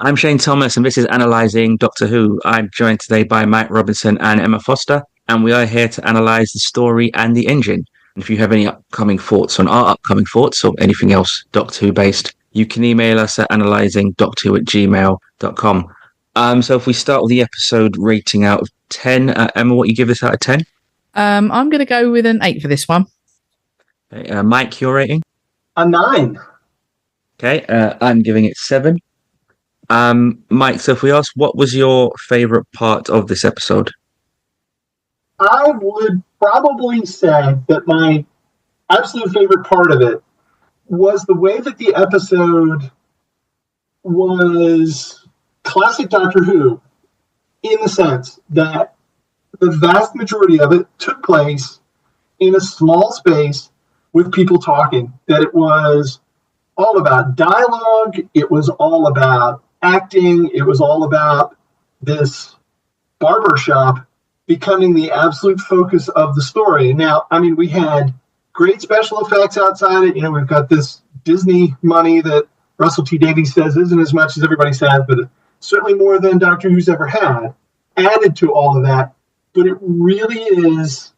I'm Shane Thomas, and this is Analysing Doctor Who. I'm joined today by Mike Robinson and Emma Foster, and we are here to analyse the story and the engine. And if you have any upcoming thoughts on our upcoming thoughts or anything else Doctor Who based, you can email us at analysingdoctorwho@gmail.com. So if we start with the episode rating out of 10, Emma, what you give this out of 10? I'm going to go with an 8 for this one. Okay, Mike, your rating? A 9. Okay, I'm giving it 7. Mike, so if we ask, what was your favourite part of this episode? I would probably say that my absolute favorite part of it was the way that the episode was classic Doctor Who, in the sense that the vast majority of it took place in a small space with people talking, that it was all about dialogue, it was all about acting, it was all about this barbershop becoming the absolute focus of the story. Now, I mean, we had great special effects outside it. You know, we've got this Disney money that Russell T Davies says isn't as much as everybody says, but certainly more than Doctor Who's ever had, added to all of that. But it really is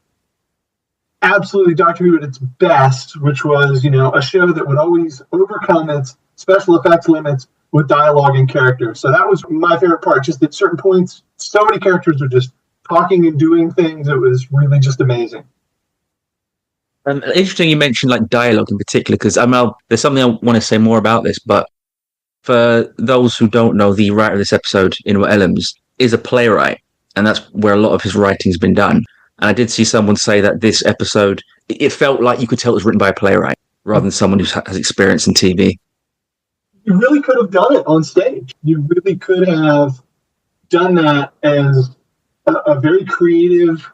absolutely Doctor Who at its best, which was, you know, a show that would always overcome its special effects limits with dialogue and character. So that was my favorite part, just at certain points, so many characters were just talking and doing things. It was really just amazing. Interesting you mentioned like dialogue in particular, because there's something I want to say more about this, but for those who don't know, the writer of this episode, Inwa Ellams, is a playwright, and that's where a lot of his writing's been done. And I did see someone say that this episode, it felt like you could tell it was written by a playwright rather than someone who has experience in TV. You really could have done it on stage. You really could have done that as a very creative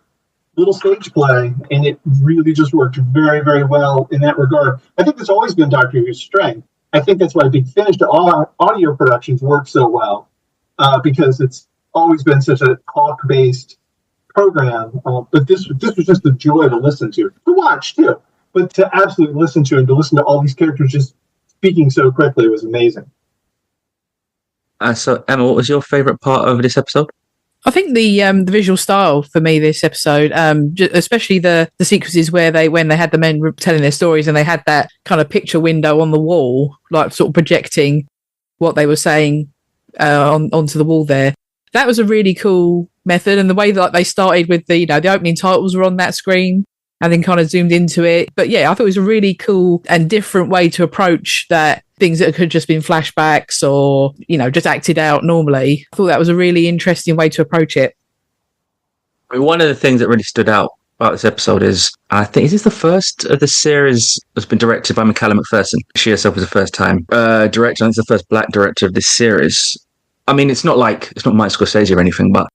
little stage play, and it really just worked very, very well in that regard. I think that's always been Doctor Who's strength. I think that's why Big Finish to audio productions work so well, because it's always been such a talk-based program. But this was just a joy to listen to watch too, but to absolutely listen to, and to listen to all these characters just speaking so quickly was amazing. So Emma, what was your favourite part of this episode? I think the visual style for me this episode, especially the sequences when they had the men telling their stories and they had that kind of picture window on the wall, like sort of projecting what they were saying onto the wall there. That was a really cool method, and the way that they started with the opening titles were on that screen and then kind of zoomed into it. But yeah, I thought it was a really cool and different way to approach that. Things that could have just been flashbacks or, just acted out normally. I thought that was a really interesting way to approach it. I mean, one of the things that really stood out about this episode is, I think, is this the first of the series that's been directed by Michaela McPherson? She herself was the first time director. I think it's the first black director of this series. I mean, it's not Mike Scorsese or anything, but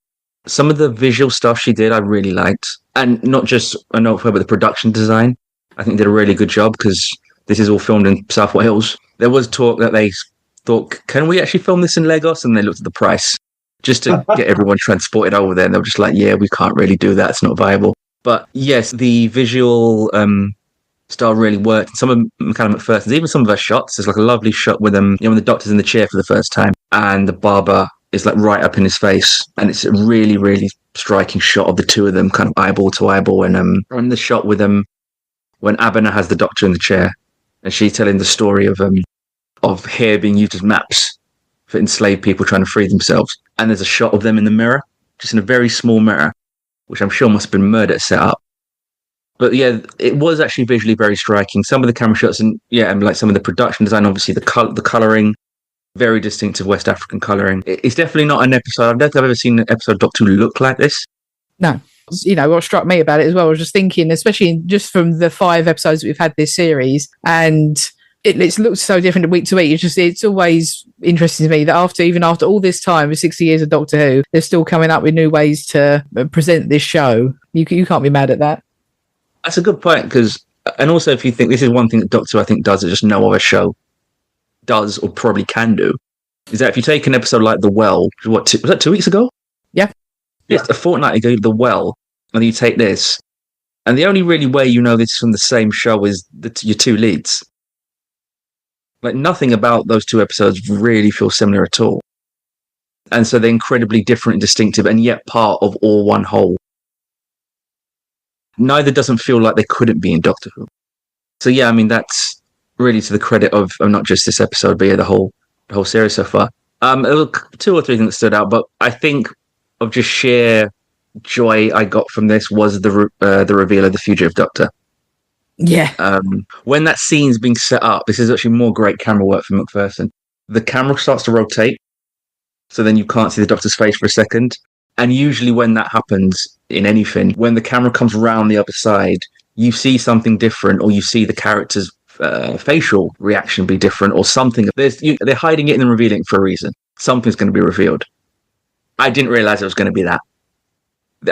some of the visual stuff she did, I really liked. And not just a note for her, but the production design. I think did a really good job, because this is all filmed in South Wales. There was talk that they thought, can we actually film this in Lagos? And they looked at the price just to get everyone transported over there. And they were just like, yeah, we can't really do that. It's not viable. But yes, the visual style really worked. Some of Michaela McPherson's, even some of her shots, there's like a lovely shot with them, when the doctor's in the chair for the first time and the barber is like right up in his face. And it's a really, really striking shot of the two of them kind of eyeball to eyeball. And the shot with them when Abena has the doctor in the chair. And she's telling the story of hair being used as maps for enslaved people trying to free themselves. And there's a shot of them in the mirror, just in a very small mirror, which I'm sure must have been murder set up. But yeah, it was actually visually very striking. Some of the camera shots and like some of the production design, obviously the colouring, very distinctive West African colouring. It's definitely not an episode. I don't think I've ever seen an episode of Doctor Who look like this. No. What struck me about it as well, I was just thinking, especially just from the 5 episodes we've had this series, and it looks so different week to week. It's always interesting to me that after all this time, with 60 years of Doctor Who, they're still coming up with new ways to present this show. You can't be mad at that. That's a good point, and also if you think this is one thing that Doctor Who I think does that just no other show does or probably can do, is that if you take an episode like The Well, was that 2 weeks ago? Yeah. It's a fortnight ago, The Well, and you take this, and the only really way you know this is from the same show is your two leads. Like, nothing about those 2 episodes really feels similar at all. And so they're incredibly different and distinctive, and yet part of all one whole. Neither doesn't feel like they couldn't be in Doctor Who. So yeah, I mean, that's really to the credit of not just this episode, but yeah, the whole series so far. There were 2 or 3 things that stood out, but I think of just sheer joy I got from this was the reveal of the Fugitive Doctor. Yeah. When that scene's being set up, this is actually more great camera work from McPherson. The camera starts to rotate, so then you can't see the Doctor's face for a second. And usually when that happens in anything, when the camera comes around the other side, you see something different, or you see the character's facial reaction be different, or something. They're hiding it and then revealing it for a reason. Something's going to be revealed. I didn't realize it was going to be that.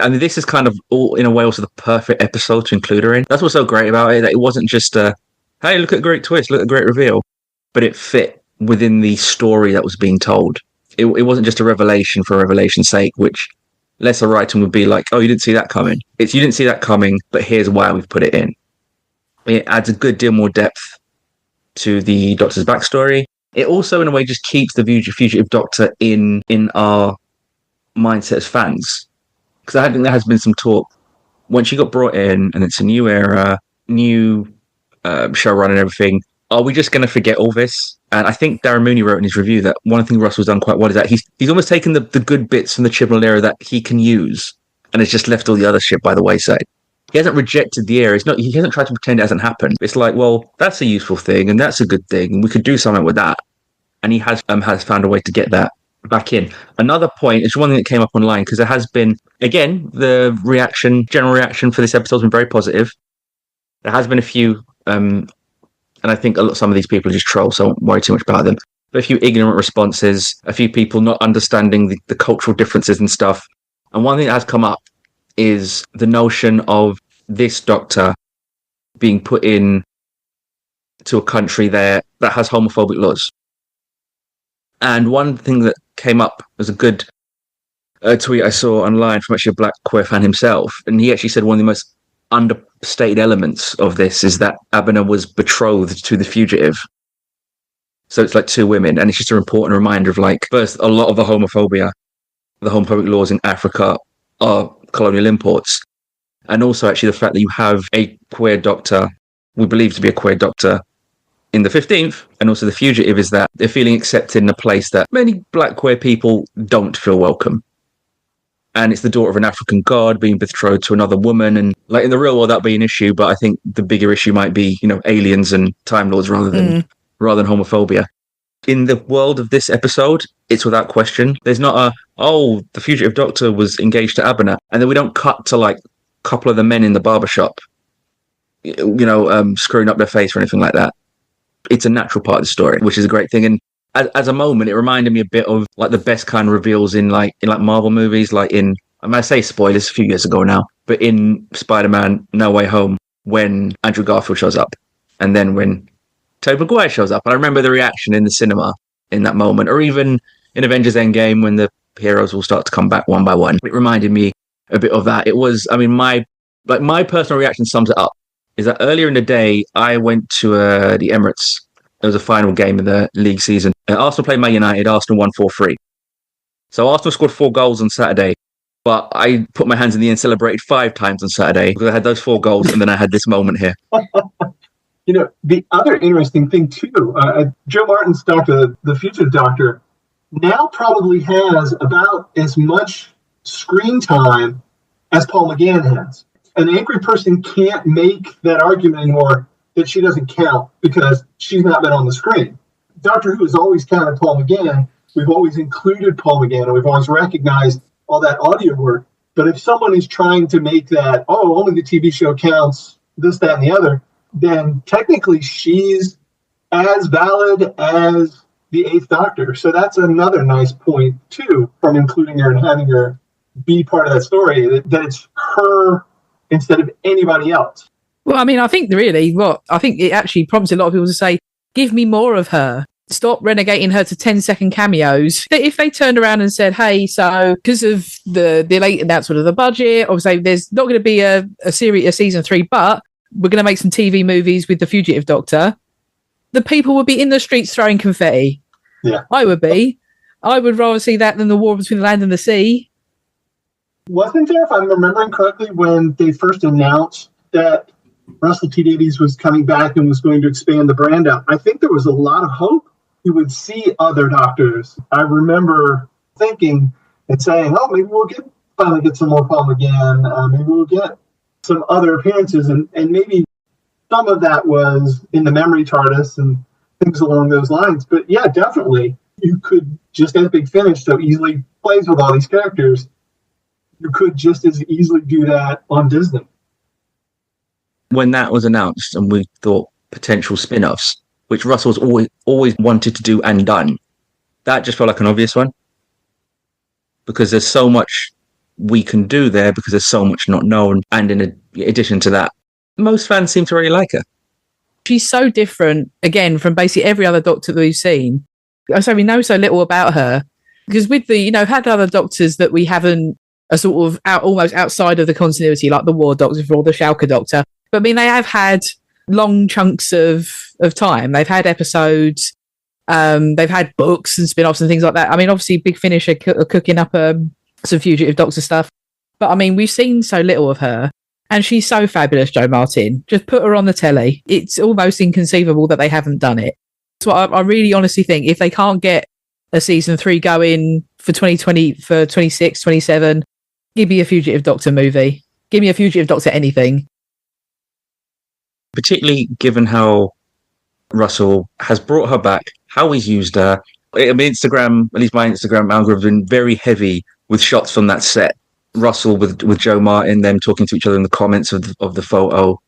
I mean, this is kind of all, in a way, also the perfect episode to include her in. That's what's so great about it, that it wasn't just a, hey, look at a great twist, look at a great reveal, but it fit within the story that was being told. It wasn't just a revelation for revelation's sake, which lesser writing would be like, oh, you didn't see that coming. It's, you didn't see that coming, but here's why we've put it in. It adds a good deal more depth to the Doctor's backstory. It also, in a way, just keeps the Fugitive Doctor in our mindset as fans. Because I think there has been some talk when she got brought in, and it's a new era, new showrun and everything. Are we just going to forget all this? And I think Darren Mooney wrote in his review that one of the things Russell's done quite well is that he's almost taken the good bits from the Chibnall era that he can use, and has just left all the other shit by the wayside. He hasn't rejected the era. He hasn't tried to pretend it hasn't happened. It's like, well, that's a useful thing, and that's a good thing, and we could do something with that. And he has found a way to get that back in. Another point is one thing that came up online, because there has been, again, the general reaction for this episode has been very positive. There has been a few, and I think some of these people are just trolls, so I won't worry too much about them. But a few ignorant responses, a few people not understanding the cultural differences and stuff. And one thing that has come up is the notion of this Doctor being put in to a country there that has homophobic laws. And one thing that came up was a good tweet I saw online from actually a black queer fan himself. And he actually said one of the most understated elements of this is that Abena was betrothed to the fugitive. So it's like 2 women. And it's just an important reminder of, like, first, a lot of the homophobic laws in Africa are colonial imports. And also actually the fact that you have a queer Doctor, we believe to be a queer Doctor, in the 15th, and also the fugitive, is that they're feeling accepted in a place that many black queer people don't feel welcome. And it's the daughter of an African god being betrothed to another woman. And like in the real world, that'd be an issue, but I think the bigger issue might be, aliens and Time Lords rather than homophobia. In the world of this episode, it's without question. There's not the fugitive Doctor was engaged to Abena, and then we don't cut to like a couple of the men in the barbershop, screwing up their face or anything like that. It's a natural part of the story, which is a great thing. And as a moment, it reminded me a bit of like the best kind of reveals in Marvel movies, like in, I might say spoilers, a few years ago now, but in Spider-Man No Way Home, when Andrew Garfield shows up, and then when Tobey Maguire shows up. And I remember the reaction in the cinema in that moment, or even in Avengers Endgame when the heroes will start to come back one by one. It reminded me a bit of that. It was, I mean, my personal reaction sums it up. Is that earlier in the day, I went to the Emirates. It was a final game of the league season. Arsenal played Man United. Arsenal won 4-3. So Arsenal scored 4 goals on Saturday, but I put my hands in the air and celebrated 5 times on Saturday because I had those 4 goals, and then I had this moment here. The other interesting thing too, Joe Martin's Doctor, the Fugitive Doctor, now probably has about as much screen time as Paul McGann has. An angry person can't make that argument anymore that she doesn't count because she's not been on the screen. Doctor Who has always counted Paul McGann. We've always included Paul McGann, and we've always recognized all that audio work. But if someone is trying to make that, only the TV show counts this, that, and the other, then technically she's as valid as the 8th Doctor. So that's another nice point, too, from including her and having her be part of that story, that it's her instead of anybody else. Well, I mean, I think it actually prompts a lot of people to say, give me more of her. Stop renegating her to 10-second cameos. If they turned around and said, hey, so because of the late announcement of the budget, obviously there's not going to be a season 3, but we're going to make some TV movies with the Fugitive Doctor, the people would be in the streets throwing confetti. Yeah. I would be. I would rather see that than the war between the land and the sea. Wasn't there, if I'm remembering correctly, when they first announced that Russell T Davies was coming back and was going to expand the brand out, I think there was a lot of hope you would see other doctors. I remember thinking and saying, oh, maybe we'll finally get some more Paul McGann. Maybe we'll get some other appearances. And maybe some of that was in the memory TARDIS and things along those lines. But yeah, definitely. You could, just as Big Finish so easily plays with all these characters, you could just as easily do that on Disney. When that was announced and we thought potential spin-offs, which Russell's always wanted to do and done, that just felt like an obvious one. Because there's so much we can do there, because there's so much not known. And in addition to that, most fans seem to really like her. She's so different, again, from basically every other Doctor that we've seen. So we know so little about her. Because with the, had other Doctors that we haven't, are sort of almost outside of the continuity, like the War Doctor or the Schalke Doctor. But I mean, they have had long chunks of time. They've had episodes, they've had books and spin-offs and things like that. I mean, obviously Big Finish are cooking up some Fugitive Doctor stuff. But I mean, we've seen so little of her. And she's so fabulous, Jo Martin. Just put her on the telly. It's almost inconceivable that they haven't done it. So I really honestly think if they can't get a season 3 going for 2020, for 26, 27, give me a Fugitive Doctor movie. Give me a Fugitive Doctor anything. Particularly given how Russell has brought her back, how he's used her. I mean, Instagram, at least my Instagram algorithm, has been very heavy with shots from that set. Russell with Jo Martin, them talking to each other in the comments of the photo.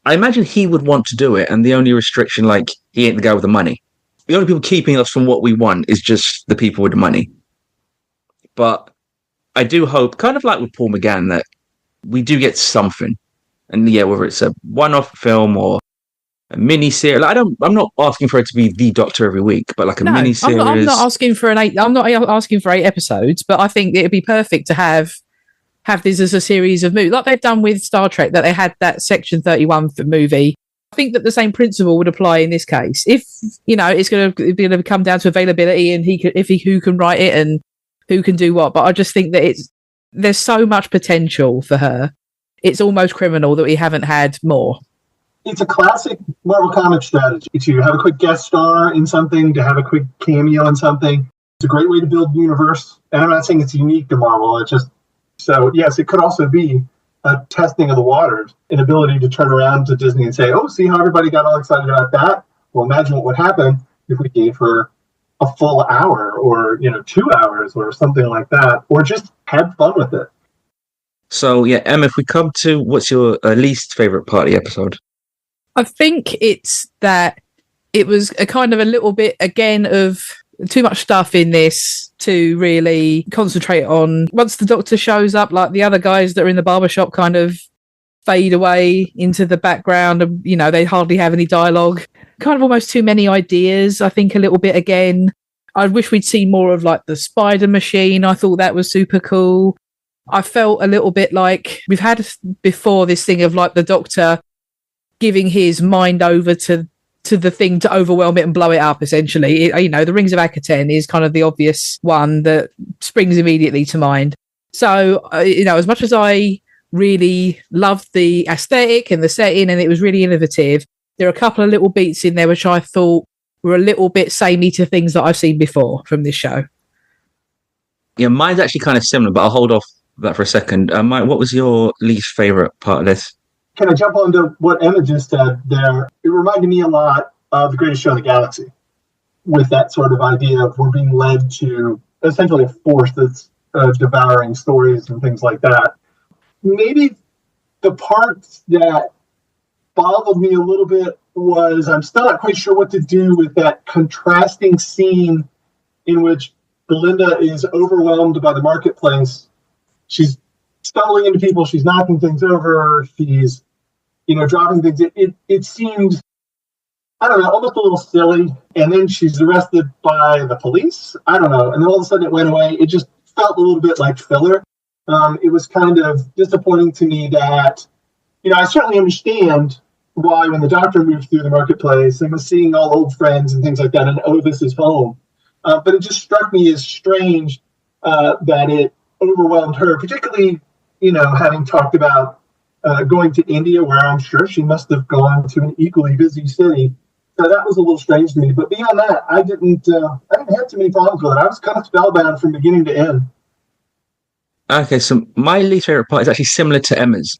I imagine he would want to do it, and the only restriction, like, he ain't the guy with the money. The only people keeping us from what we want is just the people with the money. But I do hope, kind of like with Paul McGann, that we do get something. And yeah, whether it's a one-off film or a mini-series, like, I'm not asking for it to be the Doctor every week, but like a mini-series. I'm not asking for I'm not asking for 8 episodes, but I think it'd be perfect to have this as a series of movies, like they've done with Star Trek, that they had that Section 31 movie. I think that the same principle would apply in this case. If it's going to come down to availability and who can write it and who can do what. But I just think that there's so much potential for her. It's almost criminal that we haven't had more. It's a classic Marvel Comics strategy to have a quick guest star in something, to have a quick cameo in something. It's a great way to build the universe. And I'm not saying it's unique to Marvel. So yes, it could also be a testing of the waters, an ability to turn around to Disney and say, oh, see how everybody got all excited about that? Well, imagine what would happen if we gave her a full hour or 2 hours or something like that, or just had fun with it. So yeah, Emma, if we come to what's your least favorite part of the episode? I think it's that it was a kind of a little bit, again, of too much stuff in this to really concentrate on. Once the Doctor shows up, like, the other guys that are in the barbershop kind of fade away into the background and, they hardly have any dialogue. Kind of almost too many ideas, I think, a little bit again. I wish we'd seen more of, like, the spider machine. I thought that was super cool. I felt a little bit like we've had before this thing of, like, the Doctor giving his mind over to the thing to overwhelm it and blow it up, essentially. The Rings of Akaten is kind of the obvious one that springs immediately to mind. So, as much as I really loved the aesthetic and the setting and it was really innovative, there are a couple of little beats in there which I thought were a little bit samey to things that I've seen before from this show. Yeah, mine's actually kind of similar, but I'll hold off that for a second. Mike, what was your least favourite part of this? Can I jump on to what Emma just said there? It reminded me a lot of The Greatest Show in the Galaxy, with that sort of idea of we're being led to essentially a force that's devouring stories and things like that. Maybe the parts that boggled me a little bit was I'm still not quite sure what to do with that contrasting scene in which Belinda is overwhelmed by the marketplace. She's stumbling into people, she's knocking things over, she's dropping things. It seemed, I don't know, almost a little silly. And then she's arrested by the police. I don't know. And then all of a sudden it went away. It just felt a little bit like filler. It was kind of disappointing to me that, I certainly understand why when the Doctor moved through the marketplace and was seeing all old friends and things like that, and oh, this is home. But it just struck me as strange that it overwhelmed her, particularly, having talked about going to India, where I'm sure she must have gone to an equally busy city. So that was a little strange to me. But beyond that, I didn't have too many problems with it. I was kind of spellbound from beginning to end. Okay, so my least favorite part is actually similar to Emma's.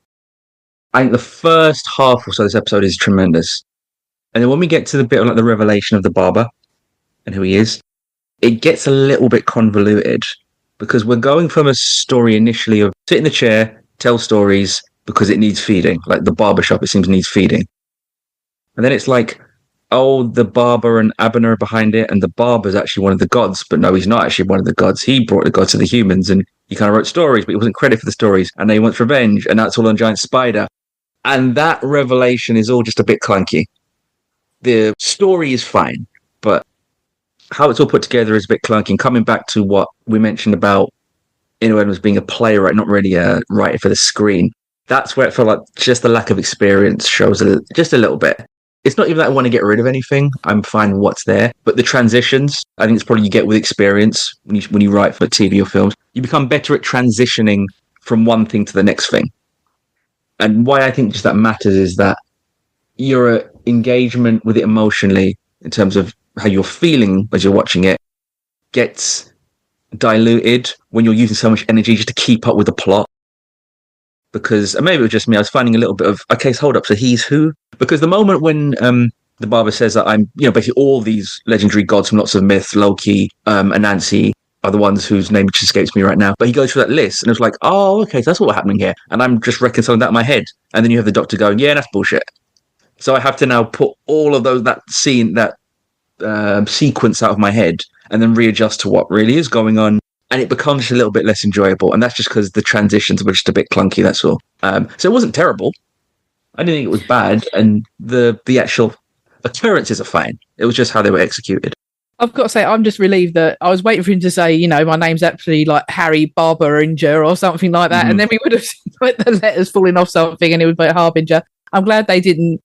I think the first half or so of this episode is tremendous. And then when we get to the bit of like the revelation of the barber and who he is, it gets a little bit convoluted because we're going from a story initially of sit in the chair, tell stories because it needs feeding. Like the barbershop, it seems needs feeding. And then it's like, oh, the barber and Abner are behind it, and the barber's actually one of the gods. But no, he's not actually one of the gods. He brought the gods to the humans, and he kind of wrote stories, but he wasn't credited for the stories. And then he wants revenge, and that's all on Giant Spider. And that revelation is all just a bit clunky. The story is fine, but how it's all put together is a bit clunky. And coming back to what we mentioned about Inu Edwards being a playwright, not really a writer for the screen, that's where it felt like just the lack of experience shows just a little bit. It's not even that I want to get rid of anything. I'm fine with what's there. But the transitions, I think it's probably you get with experience when you write for TV or films. You become better at transitioning from one thing to the next thing. And why I think just that matters is that your engagement with it emotionally, in terms of how you're feeling as you're watching it, gets diluted when you're using so much energy just to keep up with the plot. Because, and maybe it was just me, I was finding a little bit of, okay, hold up, so he's who? Because the moment when the barber says that I'm, basically all these legendary gods from lots of myths, Loki, Anansi, are the ones whose name just escapes me right now. But he goes through that list, and it's like, oh, okay, so that's what's happening here. And I'm just reconciling that in my head. And then you have the doctor going, yeah, that's bullshit. So I have to now put all of that sequence out of my head and then readjust to what really is going on. And it becomes a little bit less enjoyable. And that's just because the transitions were just a bit clunky, that's all. So it wasn't terrible. I didn't think it was bad. And the actual occurrences are fine. It was just how they were executed. I've got to say, I'm just relieved that I was waiting for him to say, my name's actually like Harry Barbaringer or something like that. Mm-hmm. And then we would have put the letters falling off something and it would be Harbinger. I'm glad they didn't,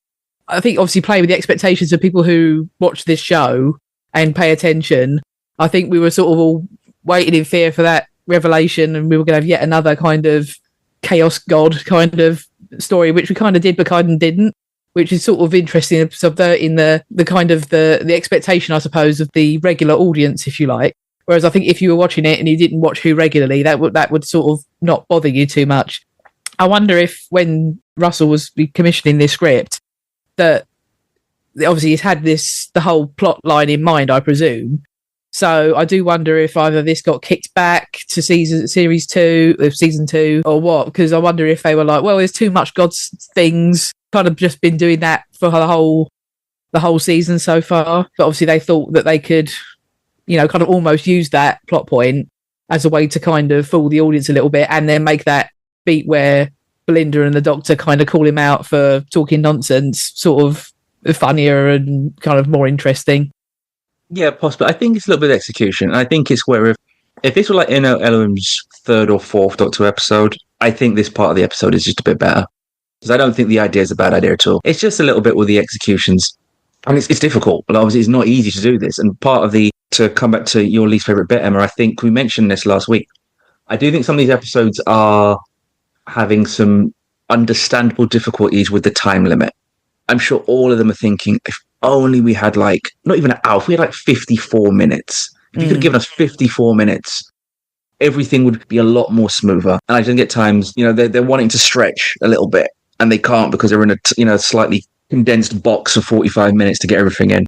I think, obviously play with the expectations of people who watch this show and pay attention. I think we were sort of all waiting in fear for that revelation, and we were going to have yet another kind of chaos god kind of story, which we kind of did but kind of didn't, which is sort of interesting, subverting the kind of the expectation, I suppose, of the regular audience, if you like. Whereas I think if you were watching it and you didn't watch Who regularly, that would sort of not bother you too much. I wonder if when Russell was commissioning this script, that obviously he's had the whole plot line in mind, I presume. So I do wonder if either this got kicked back to season 2, or what, because I wonder if they were like, well, there's too much God's things, kind of just been doing that for the whole season so far. But obviously they thought that they could, kind of almost use that plot point as a way to kind of fool the audience a little bit, and then make that beat where Belinda and the doctor kind of call him out for talking nonsense sort of funnier and kind of more interesting. Yeah, possibly. I think it's a little bit of execution. I think it's where if this were like Elohim's third or fourth Doctor episode, I think this part of the episode is just a bit better. Because I don't think the idea is a bad idea at all. It's just a little bit with the executions. I mean, it's difficult. But obviously, it's not easy to do this. And part of to come back to your least favourite bit, Emma, I think we mentioned this last week. I do think some of these episodes are having some understandable difficulties with the time limit. I'm sure all of them are thinking, if only we had not even an hour, if we had 54 minutes. If you could have given us 54 minutes, everything would be a lot more smoother. And I think at times, they're wanting to stretch a little bit and they can't because they're in a slightly condensed box of 45 minutes to get everything in.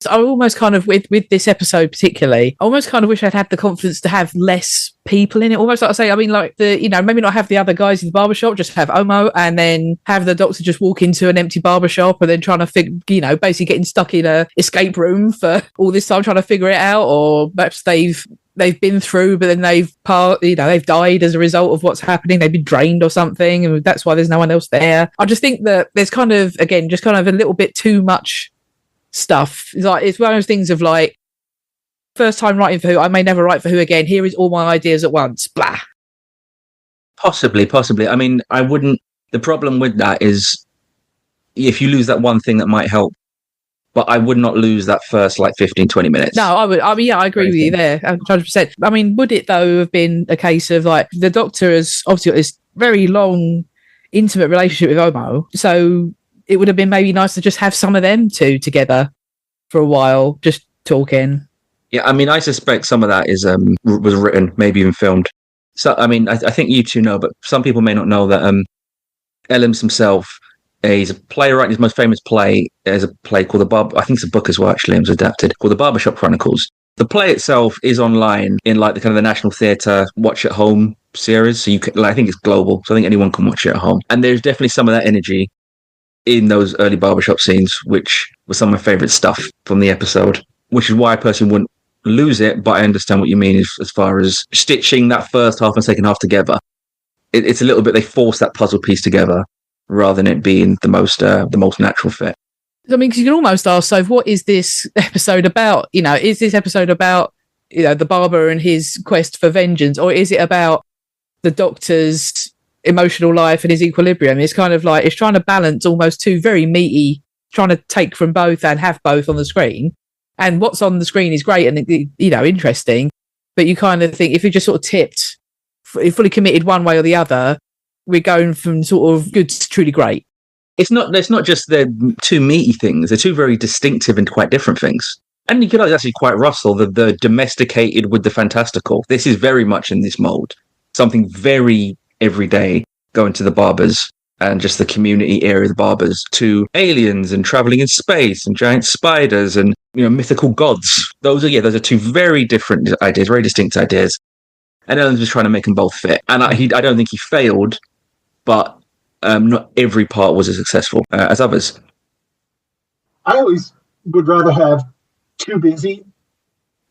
I almost kind of, with this episode particularly, I almost kind of wish I'd had the confidence to have less people in it. Almost like I say, I mean, maybe not have the other guys in the barbershop, just have Omo, and then have the doctor just walk into an empty barbershop and then trying to basically getting stuck in a escape room for all this time trying to figure it out. Or perhaps they've been through, but then they've died as a result of what's happening. They've been drained or something, and that's why there's no one else there. I just think that there's kind of, again, just kind of a little bit too much stuff. It's one of those things of first time writing for Who, I may never write for Who again. Here is all my ideas at once. Blah. Possibly. I mean, I wouldn't. The problem with that is if you lose that one thing that might help but I would not lose that first 15, 20 minutes. No, I would. I mean, yeah, I agree with you there, 100%. I mean, would it though have been a case of the Doctor has obviously got this very long, intimate relationship with Omo, so it would have been maybe nice to just have some of them two together for a while, just talking. Yeah, I mean, I suspect some of that was written, maybe even filmed. So, I mean, I think you two know, but some people may not know that Ellams himself, he's a playwright. His most famous play is a play called I think it's a book as well, actually, it was adapted, called The Barbershop Chronicles. The play itself is online in the National Theatre Watch at Home series. So you can, I think it's global, so I think anyone can watch it at home. And there's definitely some of that energy in those early barbershop scenes, which was some of my favourite stuff from the episode, which is why I personally wouldn't lose it, but I understand what you mean as far as stitching that first half and second half together. It's a little bit, they force that puzzle piece together rather than it being the most natural fit. I mean, because you can almost ask, so what is this episode about? Is this episode about, the barber and his quest for vengeance, or is it about the Doctor's emotional life and his equilibrium? It's kind of it's trying to balance almost two very meaty, trying to take from both and have both on the screen. And what's on the screen is great and, interesting, but you kind of think if you just sort of tipped, fully committed one way or the other, we're going from sort of good to truly great. It's not just the two meaty things. They're two very distinctive and quite different things. And you could argue actually quite Russell, the domesticated with the fantastical. This is very much in this mold. Something very everyday, going to the barbers and just the community area of the barbers, to aliens and traveling in space and giant spiders and, mythical gods. Those are two very different ideas, very distinct ideas. And Ellams was trying to make them both fit. And I don't think he failed, but not every part was as successful as others. I always would rather have too busy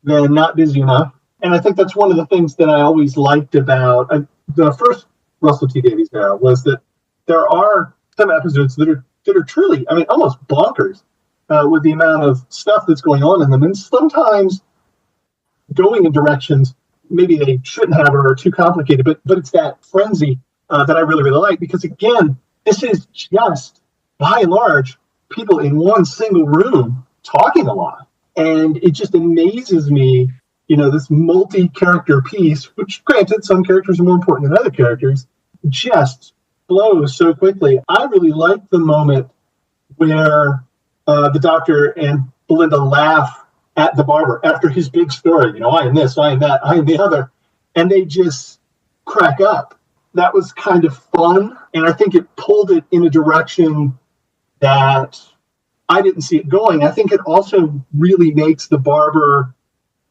than not busy enough. And I think that's one of the things that I always liked about the first Russell T Davies era, was that there are some episodes that are truly, almost bonkers with the amount of stuff that's going on in them. And sometimes going in directions maybe they shouldn't have or are too complicated, but it's that frenzy that I really, really like, because again, this is just, by and large, people in one single room talking a lot. And it just amazes me, this multi-character piece, which granted, some characters are more important than other characters, just flows so quickly. I really like the moment where the Doctor and Belinda laugh at the barber after his big story. I am this, I am that, I am the other. And they just crack up. That was kind of fun. And I think it pulled it in a direction that I didn't see it going. I think it also really makes the barber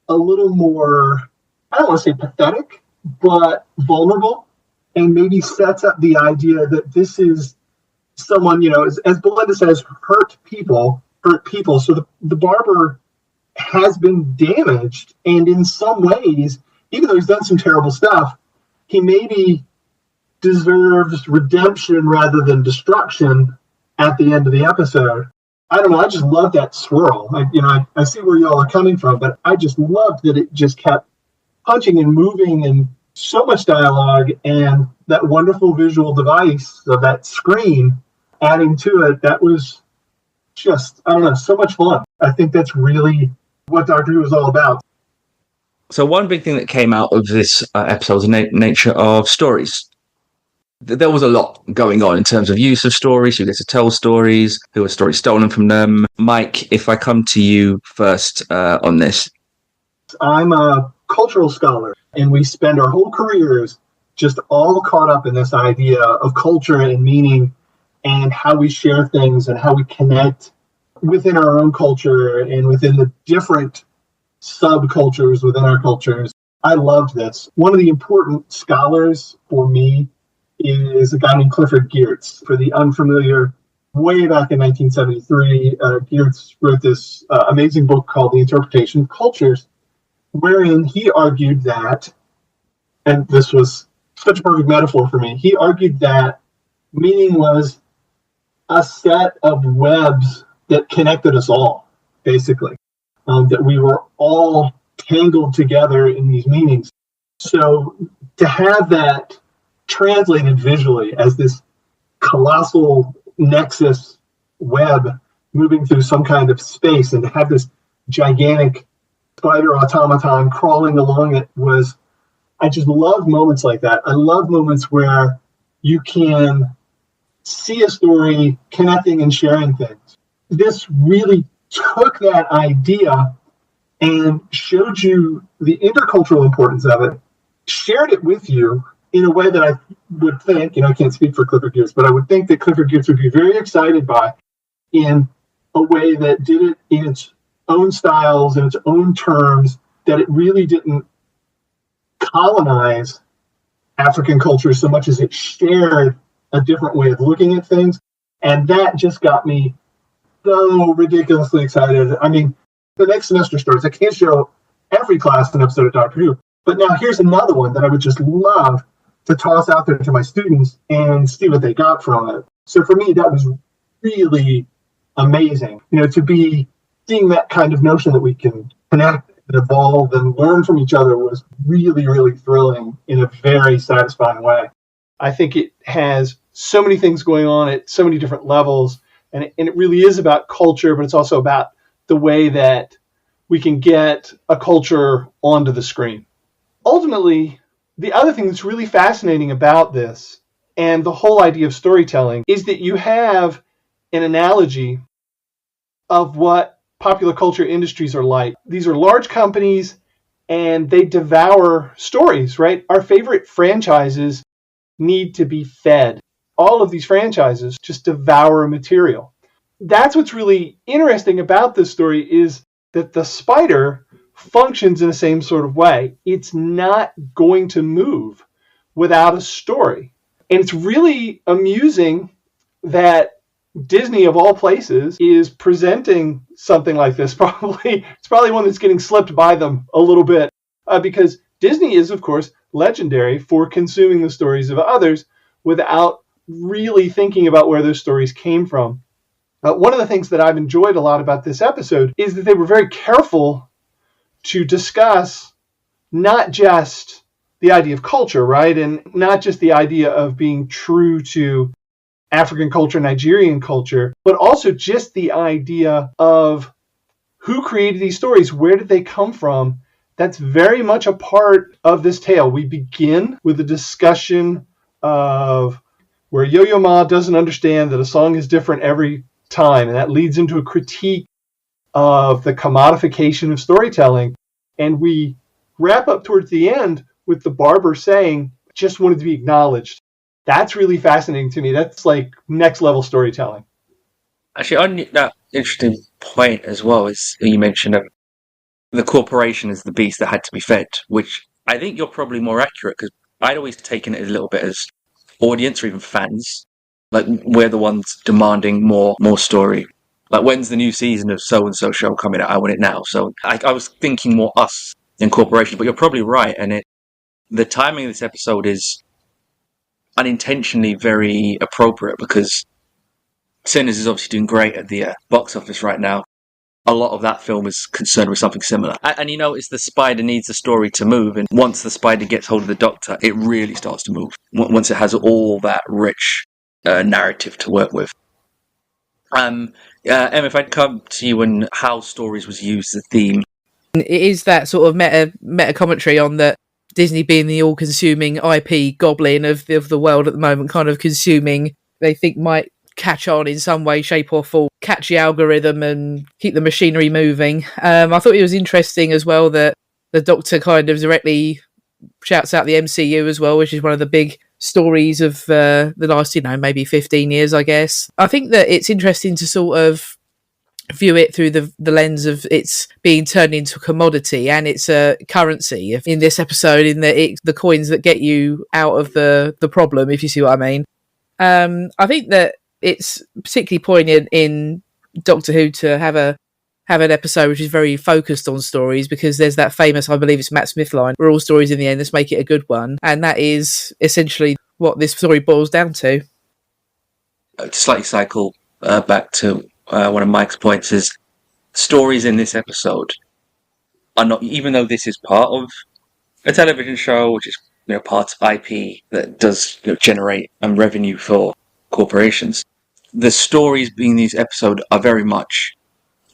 a little more, I don't want to say pathetic, but vulnerable, and maybe sets up the idea that this is someone, as Belinda says, hurt people. So the barber has been damaged, and in some ways, even though he's done some terrible stuff, he maybe deserves redemption rather than destruction at the end of the episode. I don't know, I just love that swirl. I see where y'all are coming from, but I just loved that it just kept punching and moving, and so much dialogue, and that wonderful visual device of that screen adding to it. That was just, I don't know, so much fun. I think that's really what Doctor Who is all about. So one big thing that came out of this episode was the nature of stories. There was a lot going on in terms of use of stories, who gets to tell stories, who are stories stolen from them. Mike, if I come to you first on this. I'm a cultural scholar, and we spend our whole careers just all caught up in this idea of culture and meaning and how we share things and how we connect within our own culture and within the different subcultures within our cultures. I loved this. One of the important scholars for me is a guy named Clifford Geertz. For the unfamiliar, way back in 1973, Geertz wrote this amazing book called The Interpretation of Cultures, wherein he argued that, and this was such a perfect metaphor for me, he argued that meaning was a set of webs that connected us all, basically, that we were all tangled together in these meanings. So to have that translated visually as this colossal nexus web moving through some kind of space, and to have this gigantic spider automaton crawling along it was, I just love moments like that. I love moments where you can see a story connecting and sharing things. This really took that idea and showed you the intercultural importance of it, shared it with you in a way that I would think, I can't speak for Clifford Geertz, but I would think that Clifford Geertz would be very excited by, in a way that did it in its own styles, in its own terms, that it really didn't colonize African culture so much as it shared a different way of looking at things. And that just got me so ridiculously excited. I mean, the next semester starts. I can't show every class an episode of Doctor Who, but now here's another one that I would just love to toss out there to my students and see what they got from it. So for me, that was really amazing, to be seeing that kind of notion that we can connect and evolve and learn from each other was really, really thrilling in a very satisfying way. I think it has so many things going on at so many different levels, and it really is about culture, but it's also about the way that we can get a culture onto the screen. Ultimately, the other thing that's really fascinating about this and the whole idea of storytelling is that you have an analogy of what popular culture industries are like. These are large companies and they devour stories, right? Our favorite franchises need to be fed. All of these franchises just devour material. That's what's really interesting about this story, is that the spider functions in the same sort of way. It's not going to move without a story. And it's really amusing that Disney, of all places, is presenting something like this. It's probably one that's getting slipped by them a little bit, because Disney is, of course, legendary for consuming the stories of others without really thinking about where those stories came from. One of the things that I've enjoyed a lot about this episode is that they were very careful to discuss not just the idea of culture, right? And not just the idea of being true to African culture, Nigerian culture, but also just the idea of who created these stories, where did they come from? That's very much a part of this tale. We begin with a discussion of where Yo-Yo Ma doesn't understand that a song is different every time, and that leads into a critique of the commodification of storytelling. And we wrap up towards the end with the barber saying, just wanted to be acknowledged. That's really fascinating to me. That's like next level storytelling. Actually, on that interesting point as well, is you mentioned the corporation is the beast that had to be fed, which I think you're probably more accurate, because I'd always taken it a little bit as audience or even fans. Like, we're the ones demanding more story. Like, when's the new season of so-and-so show coming out? I want it now. So I was thinking more us than corporation, but you're probably right. And the timing of this episode is unintentionally very appropriate, because Sinners is obviously doing great at the box office right now. A lot of that film is concerned with something similar. And you notice the spider needs the story to move, and once the spider gets hold of the Doctor, it really starts to move. Once it has all that rich narrative to work with. Emma, if I'd come to you on how stories was used as a theme. It is that sort of meta commentary on that Disney being the all-consuming IP goblin of the world at the moment, kind of consuming, they think might catch on in some way, shape or form, catch the algorithm and keep the machinery moving. I thought it was interesting as well that the Doctor kind of directly shouts out the MCU as well, which is one of the big stories of the last, maybe 15 years, I guess. I think that it's interesting to sort of view it through the lens of it's being turned into a commodity and it's a currency in this episode, in that the coins that get you out of the problem, if you see what I mean. I think that it's particularly poignant in Doctor Who to have an episode which is very focused on stories, because there's that famous, I believe it's Matt Smith line, we're all stories in the end, let's make it a good one. And that is essentially what this story boils down to. To slightly cycle back to one of Mike's points, is stories in this episode are not, even though this is part of a television show, which is part of IP that does generate revenue for corporations, the stories being in these episodes are very much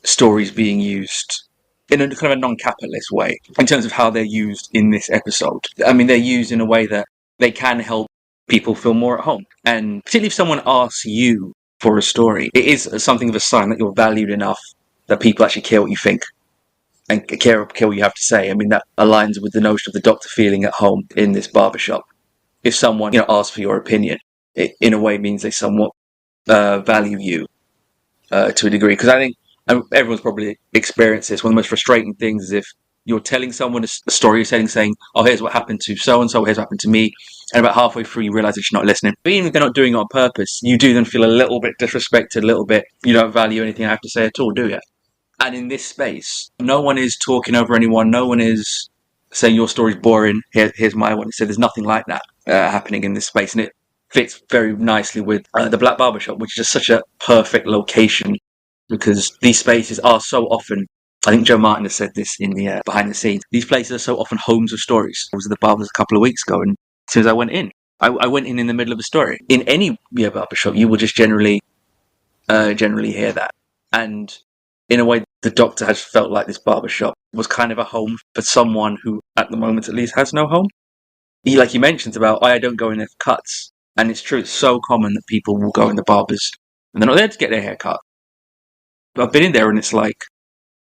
stories being used in a kind of a non-capitalist way in terms of how they're used in this episode. I mean, they're used in a way that they can help people feel more at home. And particularly if someone asks you for a story, it is something of a sign that you're valued enough that people actually care what you think and care what you have to say. I mean, that aligns with the notion of the doctor feeling at home in this barbershop. If someone, asks for your opinion, it in a way means they somewhat value you to a degree. Because I think everyone's probably experienced this. One of the most frustrating things is if you're telling someone a story, you're saying, oh, here's what happened to so-and-so, here's what happened to me. And about halfway through, you realise that you're not listening. But even if they're not doing it on purpose, you do then feel a little bit disrespected, a little bit, you don't value anything I have to say at all, do you? And in this space, no one is talking over anyone. No one is saying your story's boring. Here's my one. So there's nothing like that happening in this space. And it fits very nicely with the Black Barbershop, which is just such a perfect location because these spaces are so often, I think Joe Martin has said this in the behind the scenes, these places are so often homes of stories. I was at the Barbers a couple of weeks ago, and as soon as I went in, I went in the middle of a story. In any barbershop, you will just generally hear that. And in a way, the Doctor has felt like this barbershop was kind of a home for someone who, at the moment at least, has no home. Like he mentions about, I don't go in there for cuts. And it's true, it's so common that people will go in the barbers and they're not there to get their hair cut. I've been in there and it's like,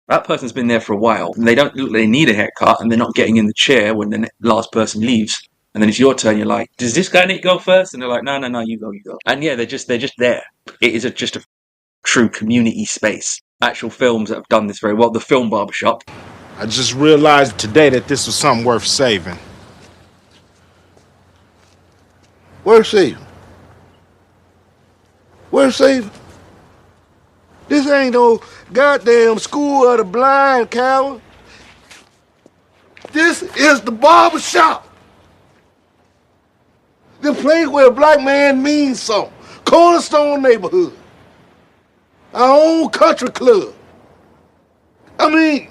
that person's been there for a while and they don't look like they need a haircut and they're not getting in the chair when the last person leaves. And then it's your turn, you're like, does this guy need to go first? And they're like, no, you go. And yeah, they're just there. It is just a true community space. Actual films that have done this very well. The film Barbershop. I just realized today that this was something worth saving. Worth saving? Worth saving? This ain't no goddamn school of the blind, coward. This is the barbershop. The place where a black man means something. Cornerstone neighborhood. Our own country club. I mean,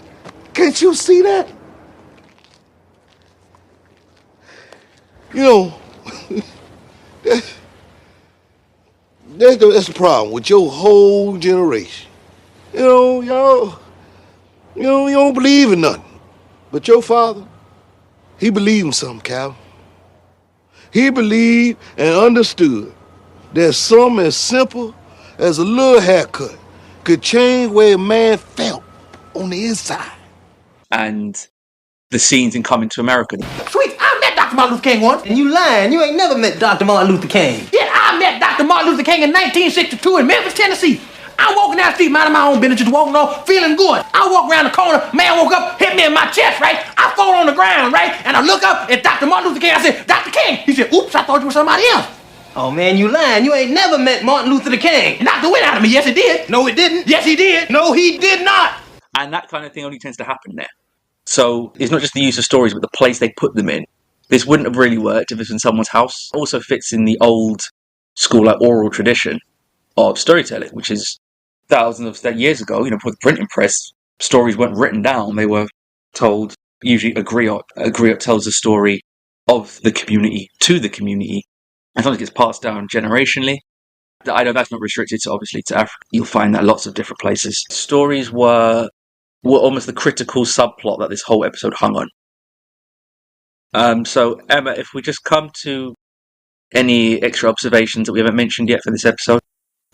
can't you see that? That's the problem with your whole generation. Y'all you don't believe in nothing. But your father, he believed in something, Cal. He believed and understood that something as simple as a little haircut could change where a man felt on the inside. And the scenes in Coming to America. Sweet, I met Dr. Martin Luther King once. And you lying. You ain't never met Dr. Martin Luther King. Yeah, I met Dr. Martin Luther King in 1962 in Memphis, Tennessee. I'm walking down the street, minding my own business, just walking on, feeling good. I walk around the corner, man woke up, hit me in my chest, right? I fall on the ground, right? And I look up at Dr. Martin Luther King. I said, Dr. King. He said, oops, I thought you were somebody else. Oh, man, you lying. You ain't never met Martin Luther King. Knocked the wind out of me. Yes, it did. No, it didn't. Yes, he did. No, he did not. And that kind of thing only tends to happen there. So it's not just the use of stories, but the place they put them in. This wouldn't have really worked if it was in someone's house. It also fits in the old school, like oral tradition of storytelling, which is thousands of years ago, before the printing press, stories weren't written down. They were told, usually a griot tells the story of the community to the community. And sometimes it gets passed down generationally. I know that's not restricted to, obviously, to Africa. You'll find that lots of different places. Stories were almost the critical subplot that this whole episode hung on. So, Emma, if we just come to any extra observations that we haven't mentioned yet for this episode.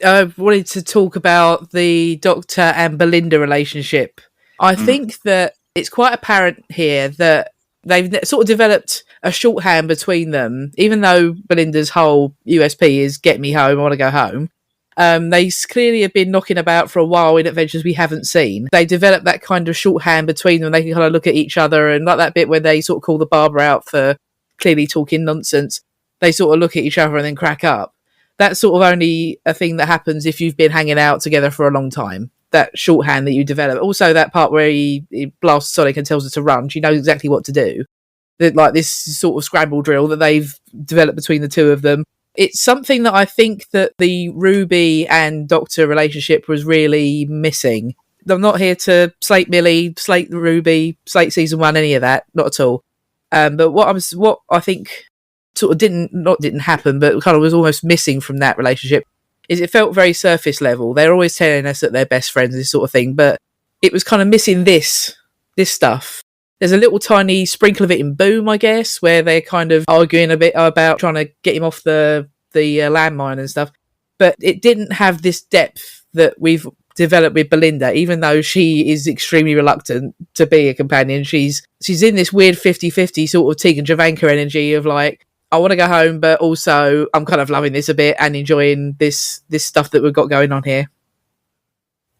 I wanted to talk about the Doctor and Belinda relationship. I think that it's quite apparent here that they've sort of developed a shorthand between them, even though Belinda's whole USP is get me home, I want to go home. They clearly have been knocking about for a while in adventures we haven't seen. They develop that kind of shorthand between them. They can kind of look at each other, and like that bit where they sort of call the barber out for clearly talking nonsense, they sort of look at each other and then crack up. That's sort of only a thing that happens if you've been hanging out together for a long time. That shorthand that you develop. Also, that part where he blasts Sonic and tells her to run. She knows exactly what to do. Like this sort of scramble drill that they've developed between the two of them. It's something that I think that the Ruby and Doctor relationship was really missing. I'm not here to slate Millie, slate Ruby, slate season 1, any of that. Not at all. But what I think sort of didn't happen, but kind of was almost missing from that relationship is it felt very surface level. They're always telling us that they're best friends, this sort of thing, but it was kind of missing this stuff. There's a little tiny sprinkle of it in Boom, I guess, where they're kind of arguing a bit about trying to get him off the landmine and stuff. But it didn't have this depth that we've developed with Belinda, even though she is extremely reluctant to be a companion. She's in this weird 50-50 sort of Tegan Javanka energy of like, I want to go home, but also I'm kind of loving this a bit and enjoying this stuff that we've got going on here.